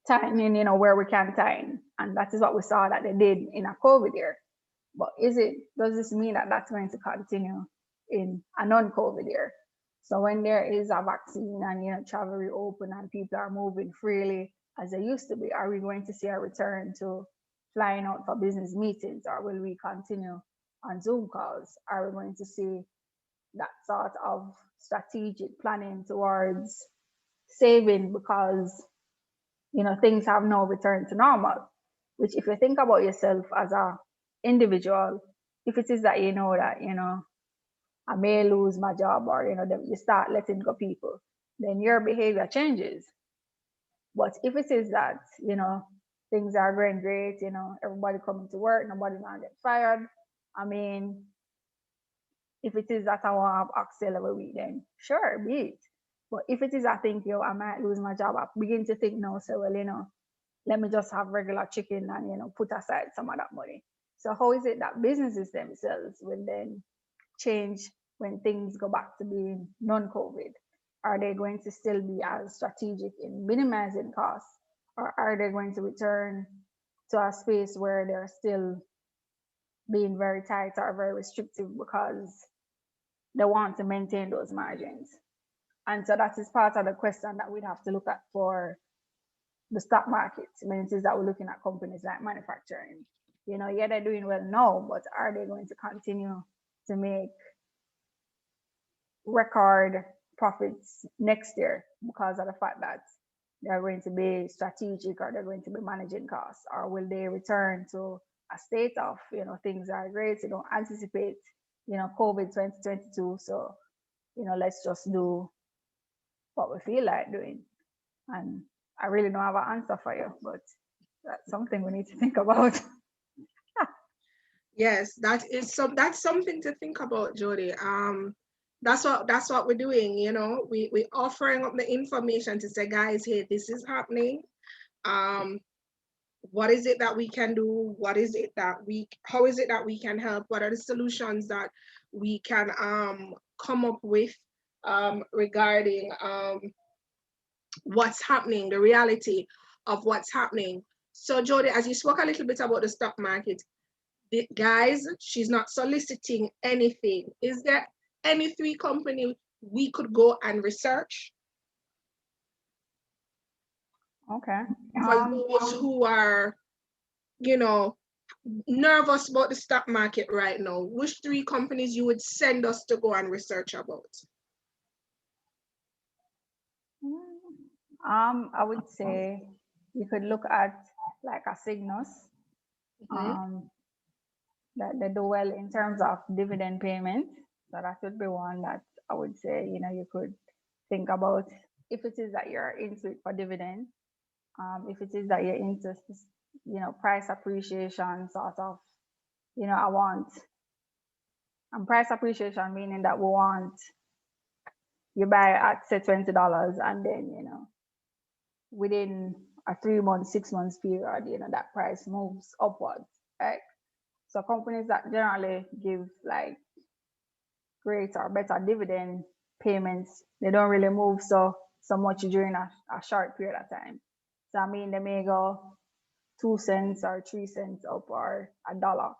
tightening, where we can tighten. And that is what we saw that they did in a COVID year. But does this mean that that's going to continue in a non-COVID year? So when there is a vaccine and, travel reopen and people are moving freely as they used to be, are we going to see a return to flying out for business meetings, or will we continue on Zoom calls? Are we going to see that sort of strategic planning towards saving because, things have now returned to normal? which if you think about yourself as a individual, if it is that you know that, you know, I may lose my job, or, you know, you start letting go people, then your behavior changes. But if it is that, you know, things are going great, you know, everybody coming to work, nobody not get fired, I mean, if it is that I want to accel every week, then sure, be it. But if it is I think, yo, I might lose my job, I begin to think, no, so, well, you know, let me just have regular chicken and, you know, put aside some of that money. So how is it that businesses themselves will then change when things go back to being non-COVID? Are they going to still be as strategic in minimizing costs, or are they going to return to a space where they're still being very tight or very restrictive because they want to maintain those margins? And so that is part of the question that we'd have to look at for the stock market when it is that we're looking at companies like manufacturing. You know, yeah, they're doing well now, but are they going to continue to make record profits next year because of the fact that they're going to be strategic, or they're going to be managing costs? Or will they return to a state of, you know, things are great, you don't anticipate, you know, COVID 2022, so, you know, let's just do what we feel like doing? And I really don't have an answer for you, but that's something we need to think about. Yes, that's something to think about, Jody. That's what we're doing, you know. We offering up the information to say, guys, hey, this is happening. What is it that we can do? How is it that we can help? What are the solutions that we can come up with regarding what's happening, the reality of what's happening. So Jody, as you spoke a little bit about the stock market, guys, she's not soliciting anything. Is there any 3 companies we could go and research? Okay. For those who are, you know, nervous about the stock market right now, which 3 companies you would send us to go and research about? I would say you could look at like a Cygnus. That they do well in terms of dividend payment. So that would be one that I would say, you know, you could think about if it is that you're into it for dividend. If it is that you're into, you know, price appreciation sort of, you know, and price appreciation meaning that we want you buy at say $20, and then, you know, within a 3 months, 6 months period, you know, that price moves upwards, right? So companies that generally give like great or better dividend payments, they don't really move so much during a short period of time. So I mean, they may go 2 cents or 3 cents up, or $1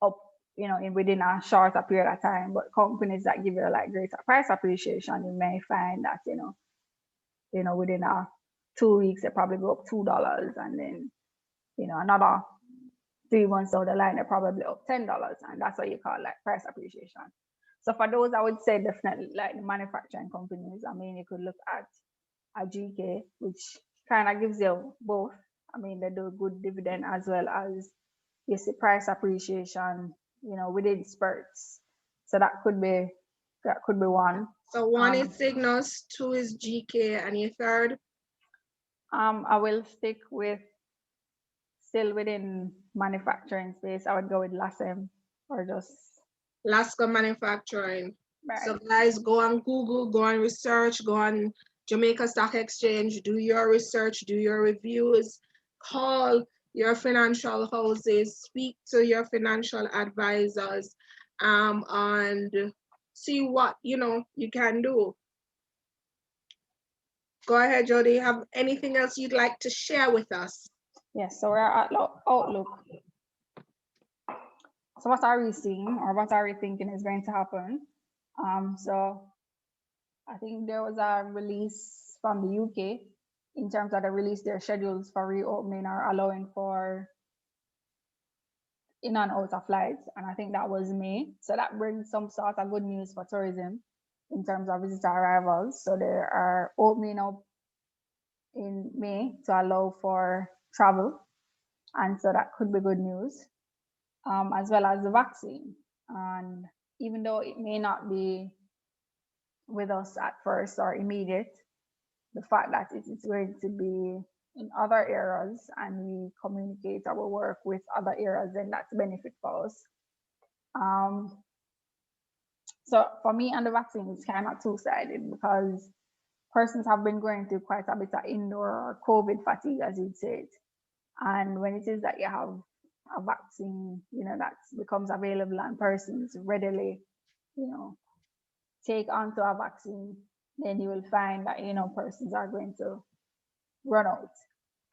up, you know, within a shorter period of time. But companies that give you like greater price appreciation, you may find that, you know, within a 2 weeks, they probably go up $2, and then, you know, another 3 months down the line, they're probably up $10, and that's what you call like price appreciation. So for those, I would say definitely like the manufacturing companies. I mean, you could look at a GK, which kind of gives you both. I mean, they do good dividend as well as you see price appreciation, you know, within spurts. So that could be one. So 1 is Cygnus, 2 is GK, and your third? I will stick with still within manufacturing space. I would go with LASEM, or just Lasco Manufacturing. right. So guys, go on Google, go on research, go on Jamaica Stock Exchange, do your research, do your reviews, call your financial houses, speak to your financial advisors, and see what, you know, you can do. Go ahead, Jody. Have anything else you'd like to share with us? Yes, so we're at Outlook. So what are we seeing, or what are we thinking is going to happen? So I think there was a release from the UK in terms of the release their schedules for reopening or allowing for in and out of flights. And I think that was May. So that brings some sort of good news for tourism in terms of visitor arrivals. So they are opening up in May to allow for travel. And so that could be good news, as well as the vaccine. And even though it may not be with us at first or immediate, the fact that it is going to be in other areas and we communicate our work with other areas, then that's benefit for us. So for me and the vaccine, it's kind of two-sided because persons have been going through quite a bit of indoor COVID fatigue, as you'd say it. And when it is that you have a vaccine, that becomes available and persons readily, take onto a vaccine, then you will find that, persons are going to run out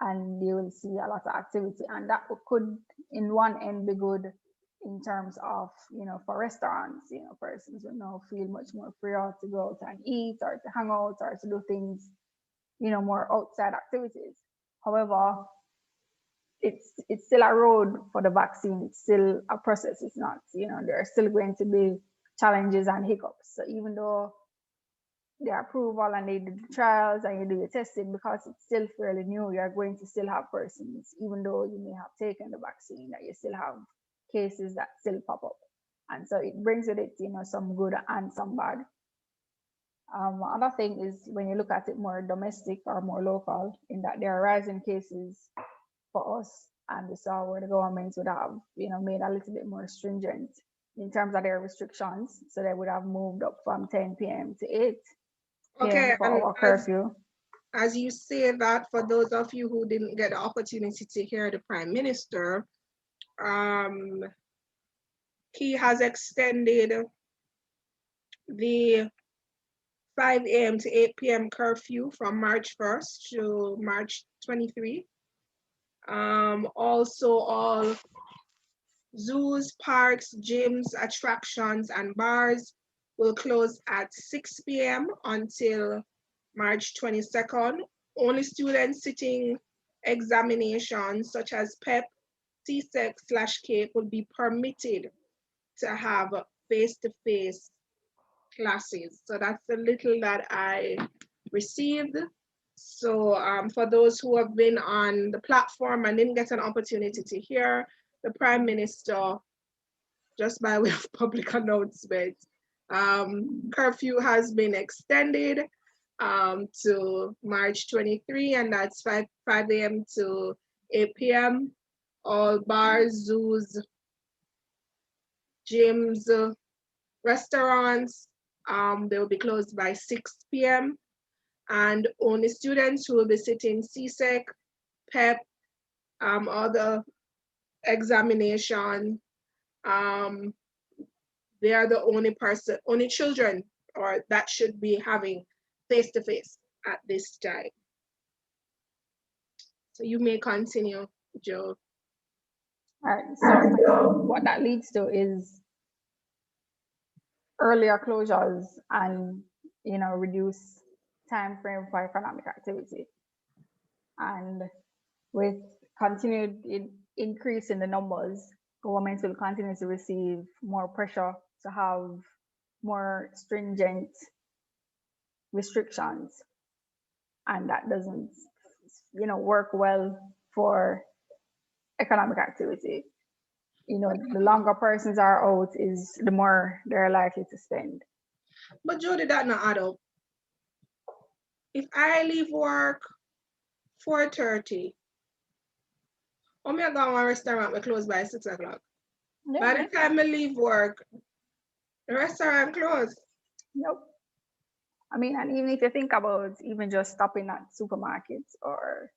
and you will see a lot of activity. And that could, in one end, be good in terms of, for restaurants, persons will now feel much more freer to go out and eat or to hang out or to do things, more outside activities. However, it's still a road for the vaccine. It's still a process. It's not, there are still going to be challenges and hiccups. So even though the approval and they do the trials and you do the testing, because it's still fairly new, you're going to still have persons, even though you may have taken the vaccine, that you still have cases that still pop up. And so it brings with it, some good and some bad. Another thing is when you look at it more domestic or more local, in that there are rising cases for us, and we saw where the government would have, made a little bit more stringent in terms of their restrictions. So they would have moved up from 10 p.m. to 8 p.m. for our curfew. As you say that, for those of you who didn't get the opportunity to hear the Prime Minister, he has extended the 5 a.m. to 8 p.m. curfew from March 1st to March 23. Also, all zoos, parks, gyms, attractions, and bars will close at 6 p.m. until March 22nd. Only students sitting examinations such as PEP, CSEC/CAPE will be permitted to have face-to-face classes. So that's the little that I received. So for those who have been on the platform and didn't get an opportunity to hear, the Prime Minister, just by way of public announcement, curfew has been extended to March 23, and that's 5 a.m. to 8 p.m. All bars, zoos, gyms, restaurants, they will be closed by 6 p.m. And only students who will be sitting CSEC, PEP, all the examination, they are the only children or that should be having face-to-face at this time. So you may continue, Joe. All right, so what that leads to is earlier closures and, reduce time frame for economic activity. And with continued increase in the numbers, governments will continue to receive more pressure to have more stringent restrictions. And that doesn't, work well for economic activity. The longer persons are out is the more they're likely to spend. But Jody, that not add up. If I leave work 4:30, I'm going to go to a restaurant, we close by 6 o'clock. Yeah. By the time I leave work, the restaurant closed. Nope. I mean, and even if you think about even just stopping at supermarkets or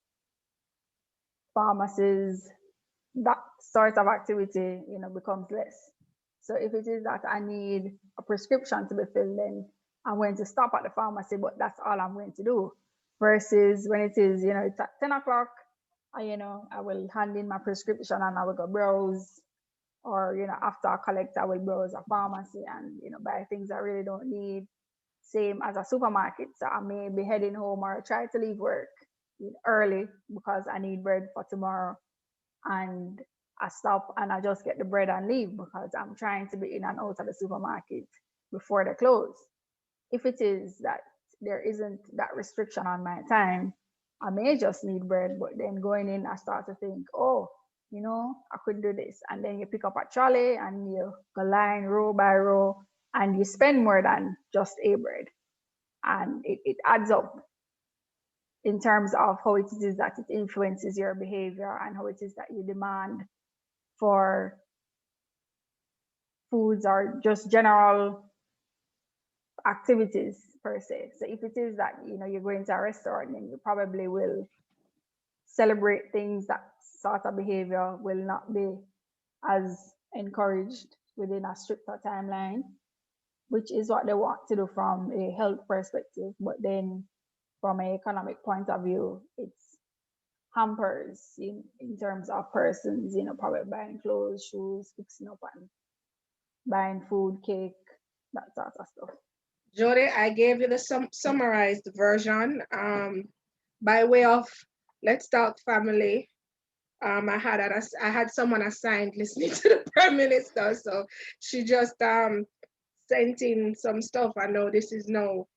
pharmacies, that sort of activity, becomes less. So if it is that I need a prescription to be filled, then I'm going to stop at the pharmacy, but that's all I'm going to do. Versus when it is, it's at 10 o'clock, I will hand in my prescription and I will go browse, or, after I collect, I will browse a pharmacy and, buy things I really don't need. Same as a supermarket. So I may be heading home or try to leave work early because I need bread for tomorrow. And I stop and I just get the bread and leave because I'm trying to be in and out of the supermarket before they close. If it is that there isn't that restriction on my time, I may just need bread, but then going in, I start to think, oh, you know, I could do this. And then you pick up a trolley and you go line row by row and you spend more than just a bread. And it adds up in terms of how it is that it influences your behavior and how it is that you demand for foods or just general activities per se. So if it is that, you know, you're going to a restaurant, then you probably will celebrate things that sort of behavior will not be as encouraged within a stricter timeline, which is what they want to do from a health perspective. But then from an economic point of view, it's hampers in terms of persons, you know, probably buying clothes, shoes, fixing up and buying food, cake, that sort of stuff. Jody, I gave you the summarized version by way of Let's Talk Family. I had someone assigned listening to the Prime Minister, so she just sent in some stuff. I know this is no.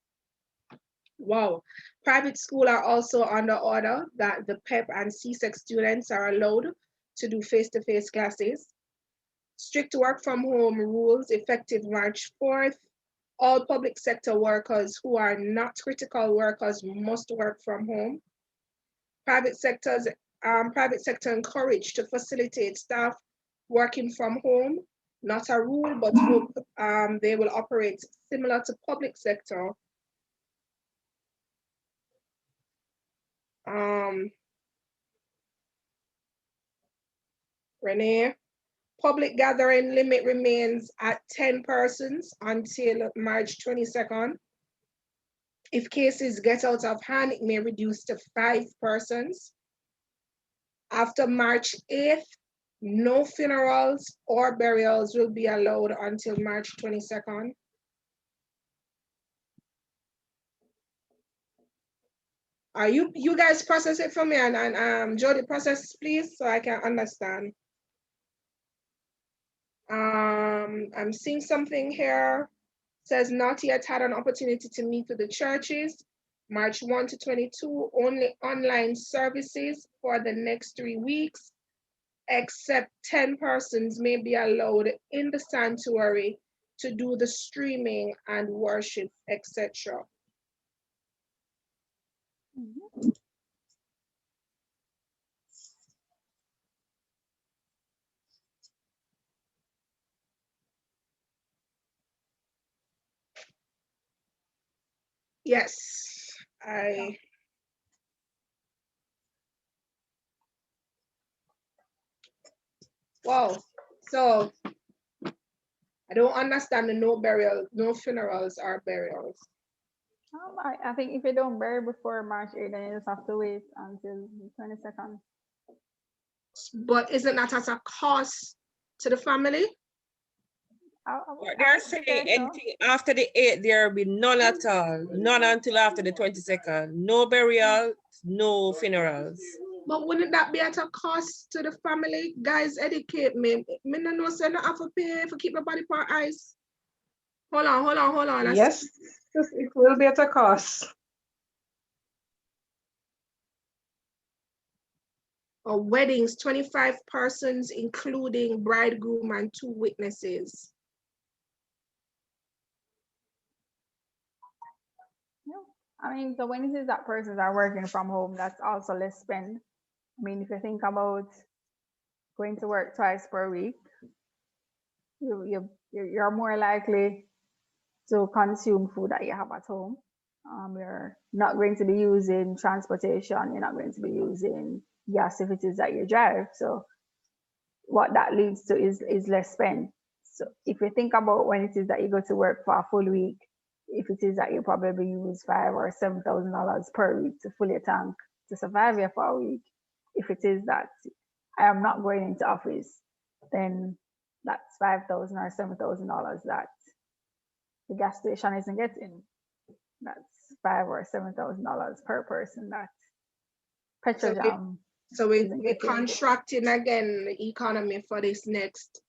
Wow. Private schools are also under order that the PEP and CSEC students are allowed to do face-to-face classes. Strict work from home rules effective March 4th. All public sector workers who are not critical workers must work from home. Private sector encouraged to facilitate staff working from home. Not a rule, but they will operate similar to public sector. Renee, public gathering limit remains at 10 persons until March 22nd. If cases get out of hand, it may reduce to 5 persons. After March 8th, no funerals or burials will be allowed until March 22nd. You guys process it for me and Jody process please so I can understand. I'm seeing something here. Says not yet had an opportunity to meet with the churches. March 1 to 22, only online services for the next 3 weeks, except 10 persons may be allowed in the sanctuary to do the streaming and worship, etc. Yes, wow. So I don't understand the no burial, no funerals or burials. I think if you don't bury before March 8th, then you just have to wait until the 22nd. But isn't that at a cost to the family? They're saying anything after the 8th, there will be none at all. None until after the 22nd. No burial, no funerals. But wouldn't that be at a cost to the family? Guys, educate me. Me no know say no have to pay for keep the body for ice. Hold on. Yes, it will be at a cost. Weddings, 25 persons, including bridegroom and 2 witnesses. I mean, so when it is that persons are working from home, that's also less spend. I mean, if you think about going to work twice per week, you're more likely to consume food that you have at home. You're not going to be using transportation. You're not going to be using gas if it is that you drive. So what that leads to is less spend. So if you think about when it is that you go to work for a full week, if it is that you probably use $5,000 or $7,000 per week to fill your tank to survive here for a week, if it is that I am not going into office, then that's $5,000 or $7,000 that the gas station isn't getting. That's $5,000 or $7,000 per person that petrol jam. So we're contracting again the economy for this next.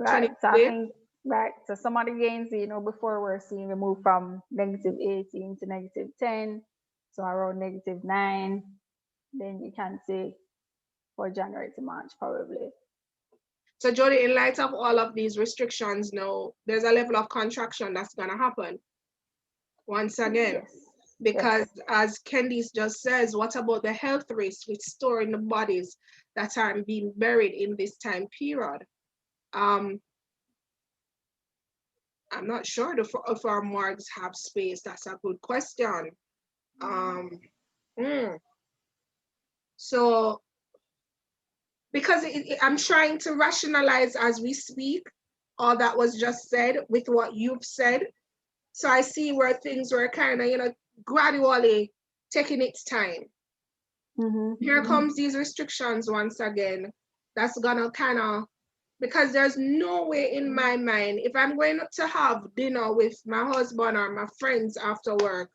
Right. So I think, right. So some of the gains, you know, before we're seeing we move from -18 to -10, so around -9. Then you can see for January to March, probably. So Jody, in light of all of these restrictions now, there's a level of contraction that's gonna happen once again. Yes. Because as Candice just says, what about the health risks with storing the bodies that are being buried in this time period? I'm not sure if our morgues have space. That's a good question. So, because I'm trying to rationalize as we speak all that was just said with what you've said. So I see where things were kind of, gradually taking its time. Here comes these restrictions once again. That's gonna kind of, because there's no way in my mind, if I'm going to have dinner with my husband or my friends after work,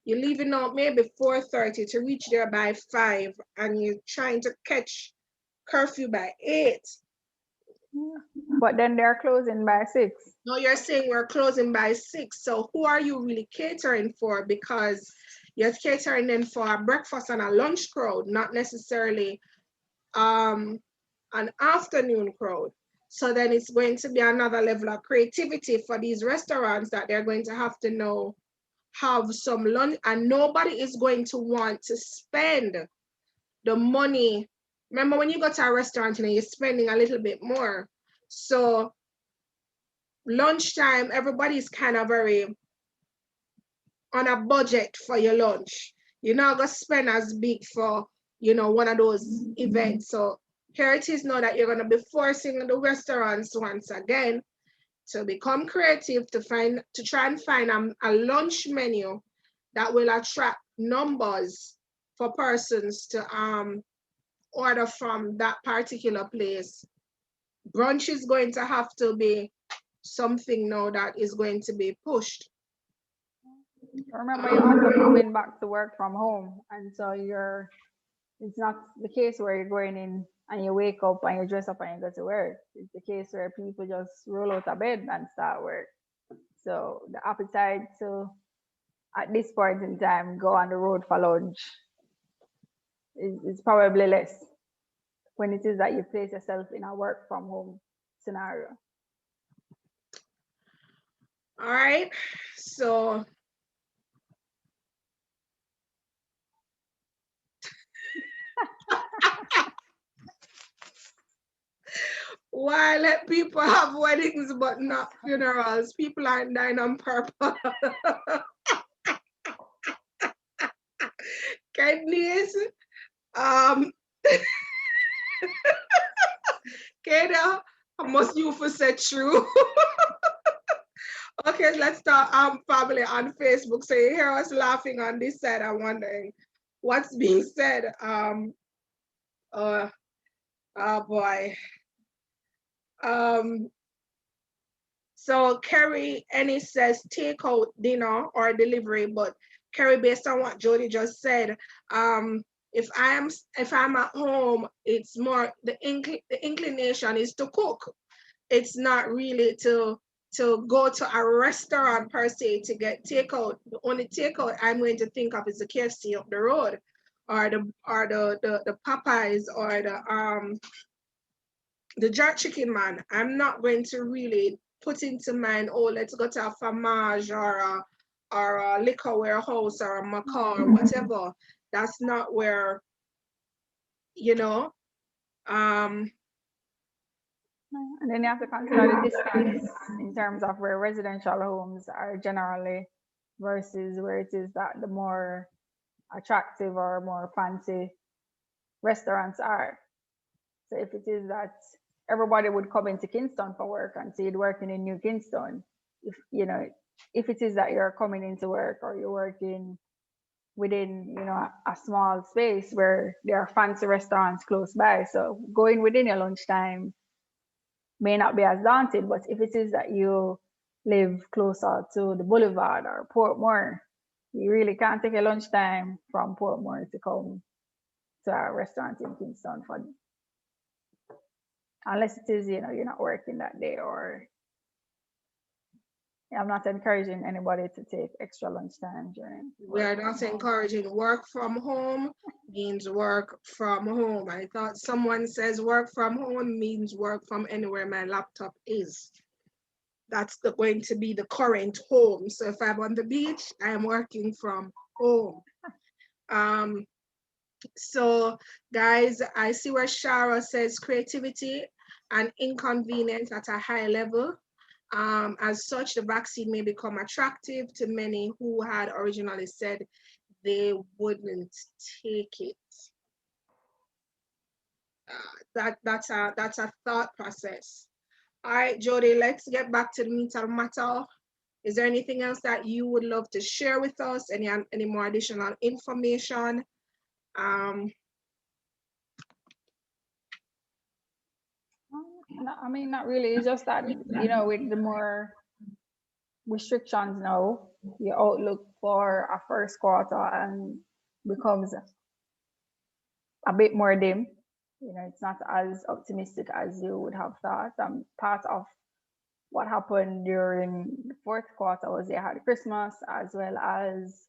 you're leaving out maybe 4:30 to reach there by 5, and you're trying to catch curfew by 8. But then they're closing by 6. No, you're saying we're closing by 6. So who are you really catering for? Because you're catering then for a breakfast and a lunch crowd, not necessarily an afternoon crowd. So then it's going to be another level of creativity for these restaurants that they're going to have to have some lunch, and nobody is going to want to spend the money. Remember when you go to a restaurant and you're spending a little bit more. So lunchtime, everybody's kind of very on a budget for your lunch. You're not gonna spend as big for, one of those events. So here it is now that you're gonna be forcing the restaurants once again to become creative, to try and find a lunch menu that will attract numbers for persons to order from that particular place. Brunch is going to have to be something now that is going to be pushed. Remember, you're also coming back to work from home, and so it's not the case where you're going in and you wake up and you dress up and you go to work. It's the case where people just roll out of bed and start work. So the appetite to, at this point in time, go on the road for lunch is probably less when it is that you place yourself in a work from home scenario. All right, so why let people have weddings but not funerals? People aren't dying on purpose. Goodness. Kada, I must you for say true. Okay, let's start family on Facebook. So you hear us laughing on this side. I'm wondering what's being said. Oh boy. So Kerry Ennis says takeout dinner or delivery, but Kerry, based on what Jody just said, if I'm at home, it's more the inclination is to cook. It's not really to go to a restaurant per se to get takeout. The only takeout I'm going to think of is the KFC up the road, or the Popeyes, or the jerk chicken man. I'm not going to really put into mind, oh, let's go to a Fromage or a liquor warehouse or a Macaw or whatever. That's not where, And then you have to consider the distance in terms of where residential homes are generally versus where it is that the more attractive or more fancy restaurants are. So if it is that everybody would come into Kingston for work and say you're working in New Kingston, if it is that you're coming into work or you're working within, a small space where there are fancy restaurants close by, so going within your lunchtime may not be as daunting. But if it is that you live closer to the boulevard or Portmore, you really can't take a lunchtime from Portmore to come to a restaurant in Kingston for, unless it is, you're not working that day, or I'm not encouraging anybody to take extra lunchtime during. We are not encouraging work from home means work from home. I thought someone says work from home means work from anywhere my laptop is. That's going to be the current home. So if I'm on the beach, I am working from home. So guys, I see where Shara says creativity and inconvenience at a high level. As such, the vaccine may become attractive to many who had originally said they wouldn't take it. That's a thought process. All right, Jody, let's get back to the meat of the matter. Is there anything else that you would love to share with us? Any more additional information? No, I mean, not really. It's just that, you know, with the more restrictions now, the outlook for a first quarter and becomes a bit more dim. You know, it's not as optimistic as you would have thought. Part of what happened during the fourth quarter was they had Christmas as well as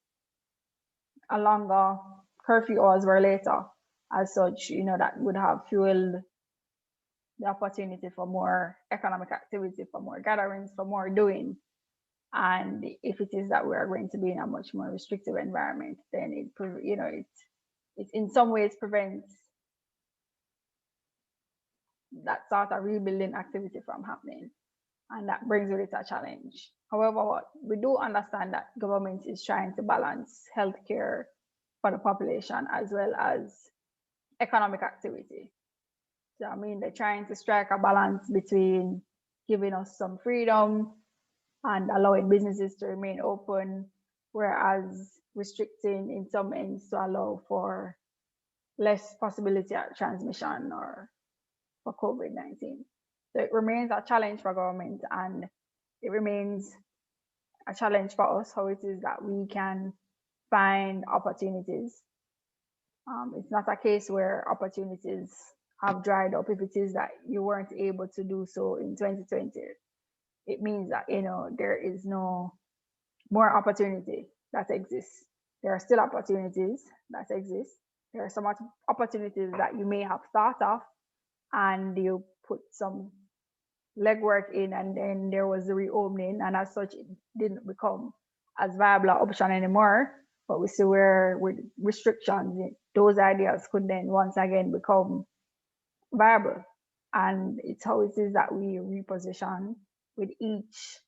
a longer curfew hours were later. As such, you know, that would have fueled the opportunity for more economic activity, for more gatherings, for more doing. And if it is that we are going to be in a much more restrictive environment, then it in some ways prevents that sort of rebuilding activity from happening. And that brings with it a challenge. However, we do understand that government is trying to balance healthcare for the population as well as economic activity. So, I mean, they're trying to strike a balance between giving us some freedom and allowing businesses to remain open, whereas restricting in some ends to allow for less possibility of transmission or for COVID-19. So it remains a challenge for government, and it remains a challenge for us how it is that we can find opportunities. It's not a case where opportunities have dried up. If it is that you weren't able to do so in 2020, it means that, you know, there is no more opportunity that exists. There are still opportunities that exist. There are some opportunities that you may have thought of and you put some legwork in, and then there was the reopening, and as such, it didn't become as viable an option anymore. But we see where with restrictions, those ideas could then once again become viable. And it's how it is that we reposition with each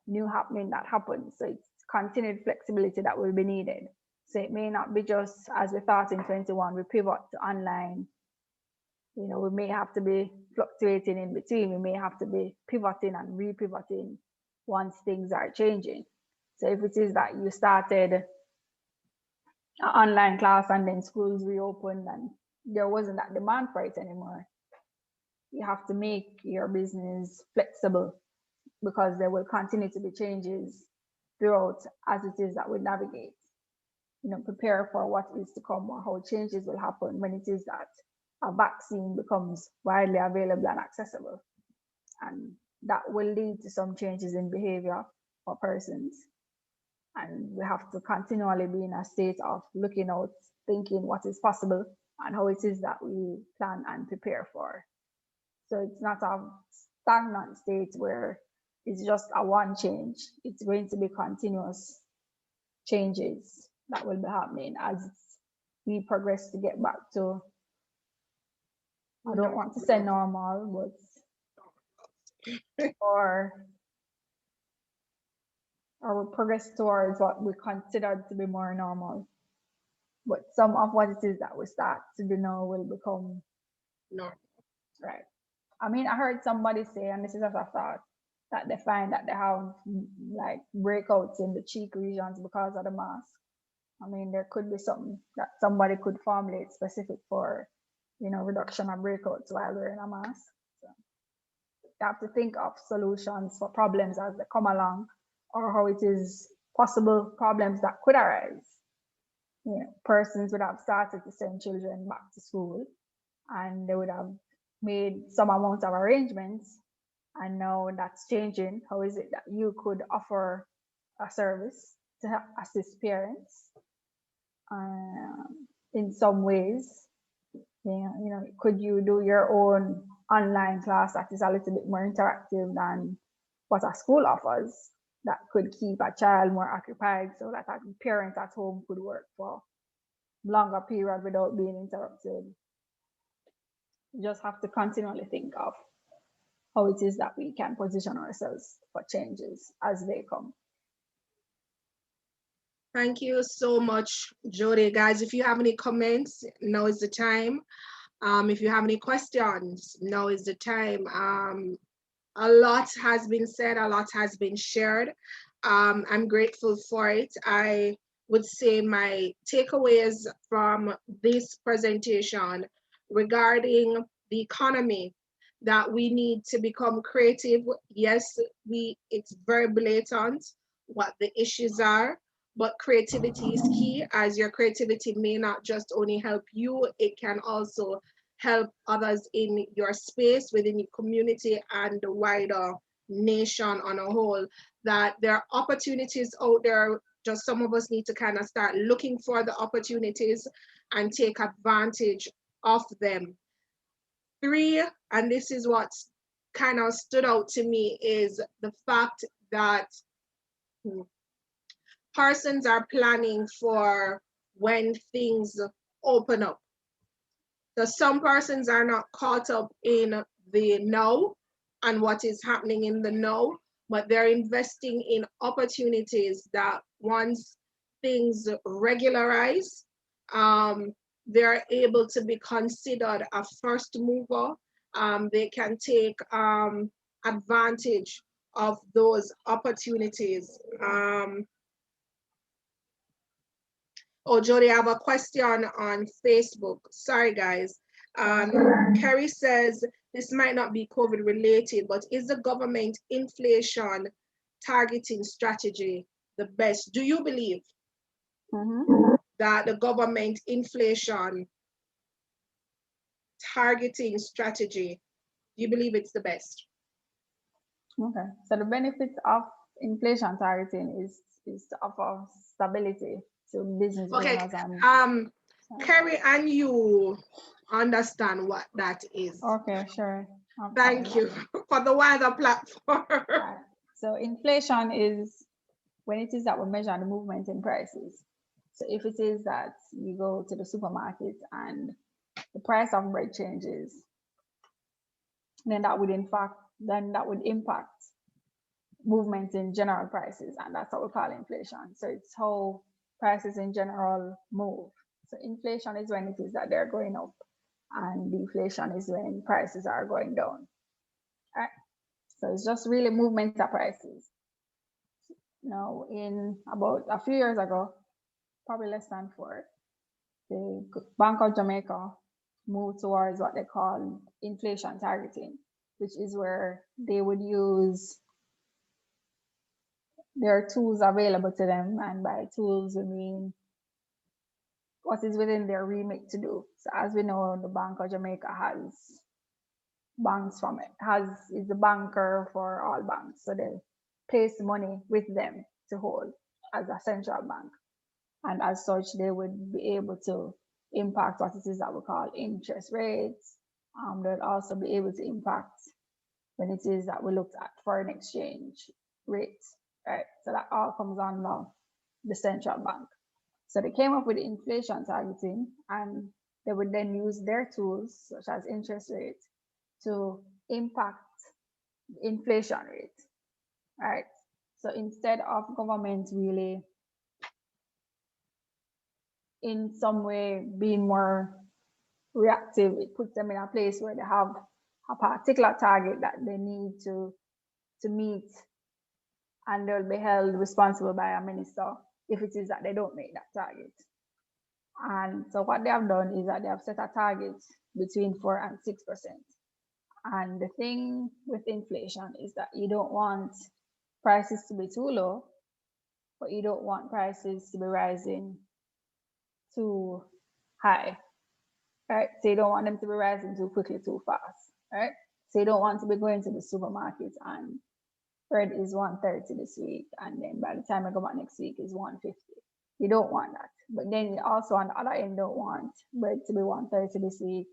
new happening that happens. So it's continued flexibility that will be needed. So it may not be just as we thought in 21, we pivot to online. You know, we may have to be fluctuating in between. We may have to be pivoting and re-pivoting once things are changing. So if it is that you started an online class and then schools reopened and there wasn't that demand for it anymore, you have to make your business flexible, because there will continue to be changes throughout as it is that we navigate. You know, prepare for what is to come or how changes will happen when it is that a vaccine becomes widely available and accessible. And that will lead to some changes in behavior for persons. And we have to continually be in a state of looking out, thinking what is possible and how it is that we plan and prepare for. So it's not a stagnant state where it's just a one change. It's going to be continuous changes that will be happening as we progress to get back to, I don't want to say normal, but or we progress towards what we consider to be more normal. But some of what it is that we start to do now will become normal. Right. I mean, I heard somebody say, and this is as a thought, that they find that they have like breakouts in the cheek regions because of the mask. I mean, there could be something that somebody could formulate specific for, you know, reduction of breakouts while wearing a mask. So you have to think of solutions for problems as they come along, or how it is possible problems that could arise. You know, persons would have started to send children back to school, and they would have made some amount of arrangements, And now that's changing. How is it that you could offer a service to help assist parents in some ways? Could you do your own online class that is a little bit more interactive than what a school offers, that could keep a child more occupied so that a parent at home could work for longer period without being interrupted? You just have to continually think of how it is that we can position ourselves for changes as they come. Thank you so much, Jody. Guys, if you have any comments, now is the time. If you have any questions, now is the time. A lot has been said, a lot has been shared. I'm grateful for it. I would say my takeaways from this presentation regarding the economy, that we need to become creative. Yes, it's very blatant what the issues are, but creativity is key, as your creativity may not just only help you, it can also help others in your space, within your community, and the wider nation on a whole. That there are opportunities out there, just some of us need to kind of start looking for the opportunities and take advantage of them. 3, and this is what kind of stood out to me, is the fact that persons are planning for when things open up. So some persons are not caught up in the now and what is happening in the now, but they're investing in opportunities that once things regularize, they're able to be considered a first mover. They can take advantage of those opportunities. Oh, Jody, I have a question on Facebook. Sorry, guys. Kerry says, this might not be COVID related, but is the government inflation targeting strategy the best? Do you believe that the government inflation targeting strategy, do you believe it's the best? Okay, so the benefit of inflation targeting is to offer stability to business owners. And Kerry, and you understand what that is. Okay, sure. Thank you for the wider platform. Right. So inflation is when it is that we measure the movement in prices. So if it is that you go to the supermarket and the price of bread changes, then that would impact movement in general prices, and that's what we call inflation. So it's how prices in general move. So inflation is when it is that they're going up, and deflation is when prices are going down. All right. So it's just really movement of prices. Now, in about a few years ago, probably less than 4, the Bank of Jamaica moved towards what they call inflation targeting, which is where they would use their tools available to them, and by tools we mean what is within their remit to do. So as we know, the Bank of Jamaica has banks from it, is the banker for all banks. So they place money with them to hold as a central bank. And as such, they would be able to impact what it is that we call interest rates. They'll also be able to impact when it is that we looked at foreign exchange rates, right? So that all comes under the central bank. So they came up with inflation targeting, and they would then use their tools, such as interest rates, to impact the inflation rate, right? So instead of government really in some way being more reactive, it puts them in a place where they have a particular target that they need to meet, and they'll be held responsible by a minister if it is that they don't make that target. And so what they have done is that they have set a target between 4 and 6%. And the thing with inflation is that you don't want prices to be too low, but you don't want prices to be rising too high, right? So you don't want them to be rising too quickly, too fast, right? So you don't want to be going to the supermarket and bread is 130 this week, and then by the time I go back next week is 150. You don't want that. But then you also on the other end don't want bread to be 130 this week,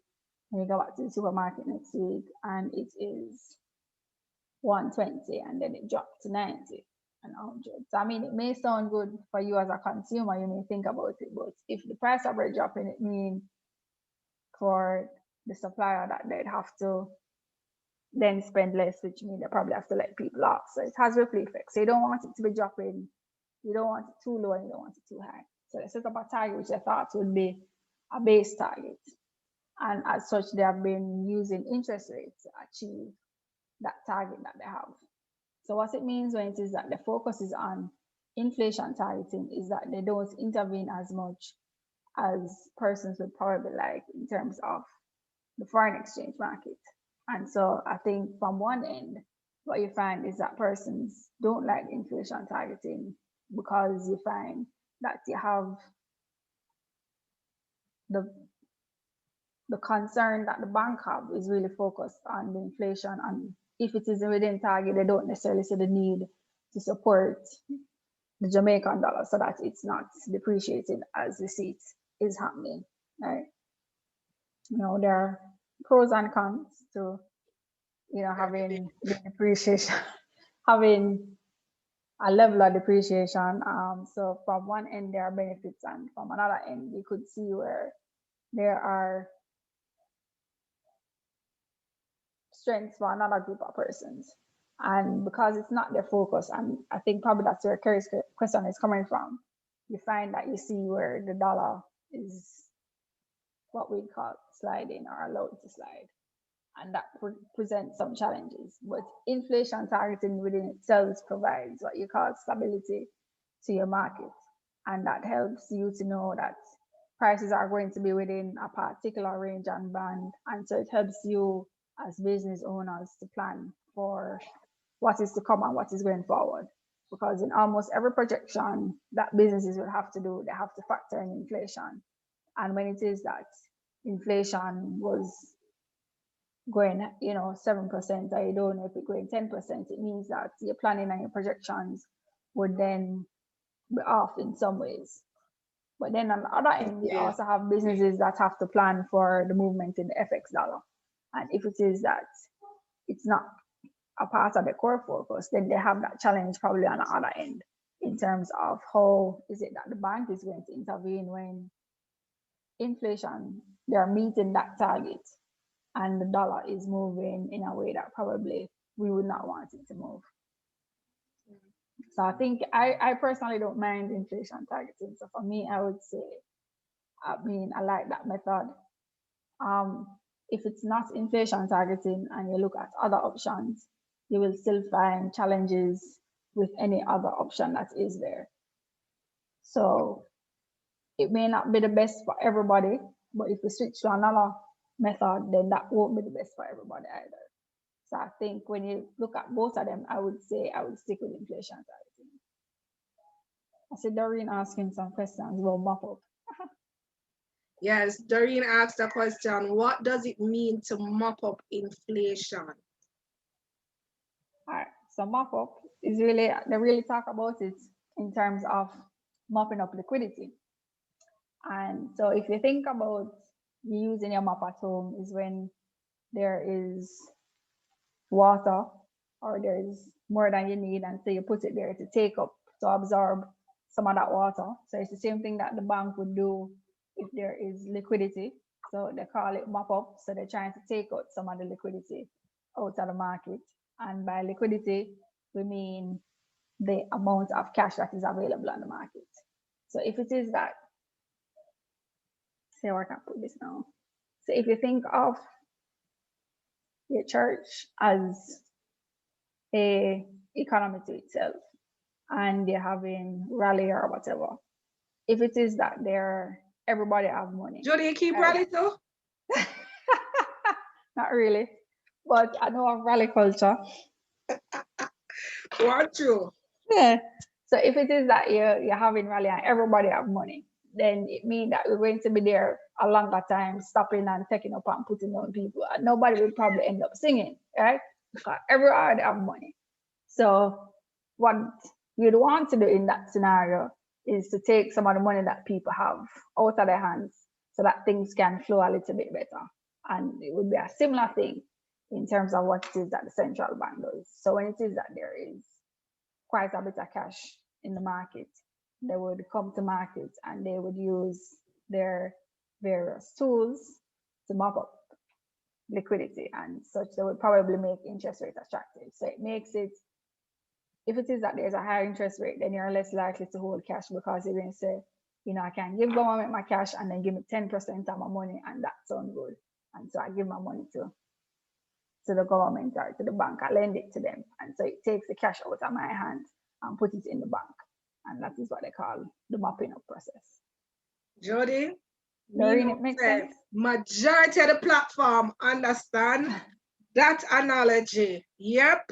and you go back to the supermarket next week and it is 120, and then it dropped to 90 and 100. So I mean, it may sound good for you as a consumer, you may think about it, but if the price of bread dropping, it means for the supplier that they'd have to then spend less, which means they probably have to let people off. So it has ripple effects. So you don't want it to be dropping, you don't want it too low and you don't want it too high. So they set up a target which they thought would be a base target. And as such, they have been using interest rates to achieve that target that they have. So what it means when it is that the focus is on inflation targeting is that they don't intervene as much as persons would probably like in terms of the foreign exchange market. And so I think from one end, what you find is that persons don't like inflation targeting because you find that you have the concern that the bank have is really focused on the inflation, and if it is within target, they don't necessarily see the need to support the Jamaican dollar so that it's not depreciating as we see it is happening, right? You know, there are pros and cons to, you know, having the depreciation, having a level of depreciation. So from one end, there are benefits, and from another end, you could see where there are strengths for another group of persons. And because it's not their focus, and I think probably that's where Kerry's question is coming from, you find that you see where the dollar is what we call sliding or allowed to slide. And that presents some challenges. But inflation targeting within itself provides what you call stability to your market. And that helps you to know that prices are going to be within a particular range and band. And so it helps you as business owners to plan for what is to come and what is going forward. Because in almost every projection that businesses will have to do, they have to factor in inflation. And when it is that inflation was going, you know, 7%, or you don't know if it's going 10%, it means that your planning and your projections would then be off in some ways. But then on the other end, we also have businesses that have to plan for the movement in the FX dollar. And if it is that it's not a part of the core focus, then they have that challenge probably on the other end in terms of how is it that the bank is going to intervene when inflation, they're meeting that target and the dollar is moving in a way that probably we would not want it to move. So I think I personally don't mind inflation targeting. So for me, I would say, I mean, I like that method. If it's not inflation targeting and you look at other options, you will still find challenges with any other option that is there. So it may not be the best for everybody, but if we switch to another method, then that won't be the best for everybody either. So I think when you look at both of them, I would say I would stick with inflation targeting. I see Doreen asking some questions about mop up. Yes, Doreen asked a question, what does it mean to mop up inflation? All right, so mop up is really, they really talk about it in terms of mopping up liquidity. And so if you think about you using your mop at home is when there is water or there is more than you need, and so you put it there to take up, to absorb some of that water. So it's the same thing that the bank would do if there is liquidity. So they call it mop up. So they're trying to take out some of the liquidity out of the market. And by liquidity, we mean the amount of cash that is available on the market. So if it is that, say, where can I put this now? So if you think of your church as a economy to itself, and they're having rally or whatever, if it is that everybody have money. Jody, you keep rally too? Not really, but I know of rally culture. What true? Yeah. So if it is that you're having rally and everybody have money, then it means that we're going to be there a longer time, stopping and taking up and putting on people. And nobody will probably end up singing, right? Because everyone have money. So what you'd want to do in that scenario is to take some of the money that people have out of their hands so that things can flow a little bit better. And it would be a similar thing in terms of what it is that the central bank does. So when it is that there is quite a bit of cash in the market, they would come to market and they would use their various tools to mop up liquidity, and such they would probably make interest rate attractive. So it makes it, if it is that there's a higher interest rate, then you're less likely to hold cash because you're going to say, you know, I can give government my cash and then give me 10% of my money, and that sounds good. And so I give my money to the government or to the bank, I lend it to them. And so it takes the cash out of my hands and put it in the bank. And that is what they call the mopping up process. Jody, Doreen, it makes sense? Majority of the platform understand that analogy. Yep.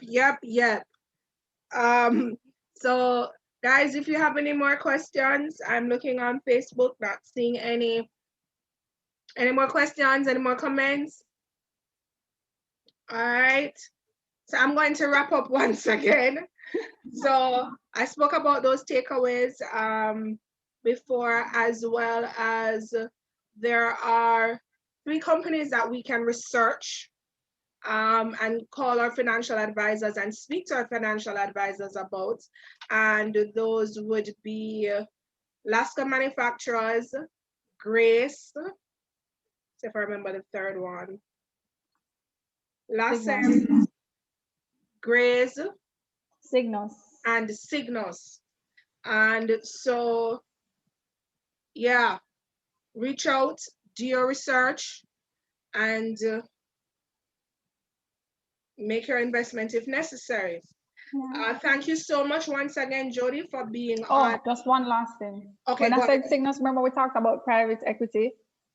So guys, if you have any more questions, I'm looking on Facebook, not seeing any more questions, any more comments. All right, so I'm going to wrap up once again. So I spoke about those takeaways before, as well as there are 3 companies that we can research and call our financial advisors and speak to our financial advisors about. And those would be Alaska Manufacturers, Grace, see if I remember the third one. Lassen, Grace, Signos, and Signos. And so, yeah, reach out, do your research, and make your investment if necessary. yeah. Thank you so much once again, Jody, for being Oh, on. just one last thing. Okay, when I said Signos, remember we talked about private equity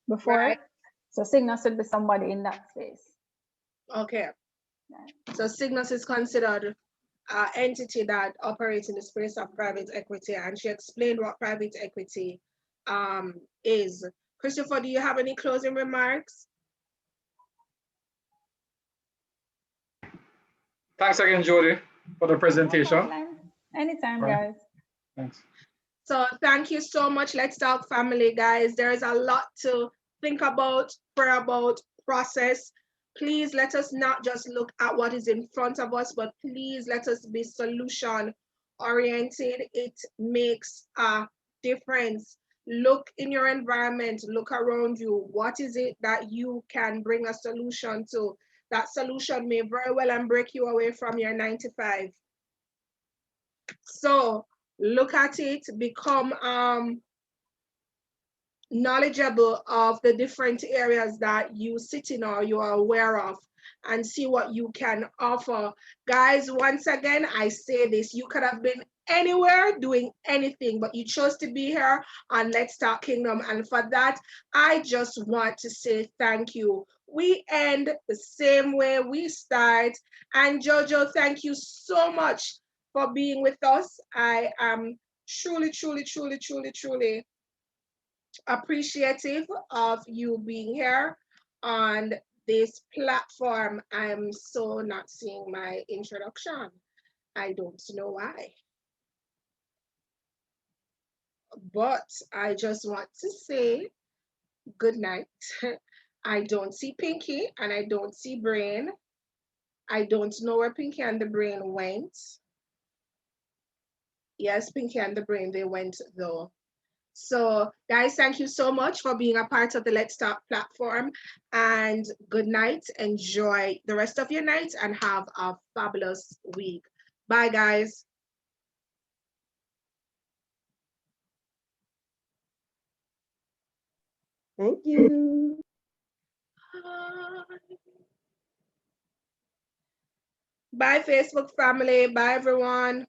before? Right. So Signos should be somebody in that space. Okay. So Signos is considered an entity that operates in the space of private equity, and she explained what private equity is. Christopher, do you have any closing remarks? Thanks again, Jody, for the presentation. No, anytime, Right. guys. Thanks. So thank you so much. Let's Talk family, guys. There is a lot to think about, pray about, process. Please let us not just look at what is in front of us, but please let us be solution oriented. It makes a difference. Look in your environment, look around you. What is it that you can bring a solution to? That solution may very well break you away from your 9 to 5. So look at it, become knowledgeable of the different areas that you sit in or you are aware of, and see what you can offer. Guys, once again, I say this, you could have been anywhere doing anything, but you chose to be here on Let's Talk Kingdom. And for that, I just want to say thank you. We end the same way we start. And Jojo, thank you so much for being with us. I am truly appreciative of you being here on this platform. I'm so not seeing my introduction. I don't know why. But I just want to say good night. I don't see Pinky and I don't see Brain. I don't know where Pinky and the Brain went. Yes, Pinky and the Brain, they went though. So guys, thank you so much for being a part of the Let's Talk platform, and good night. Enjoy the rest of your night and have a fabulous week. Bye guys. Thank you. Bye Facebook family. Bye everyone.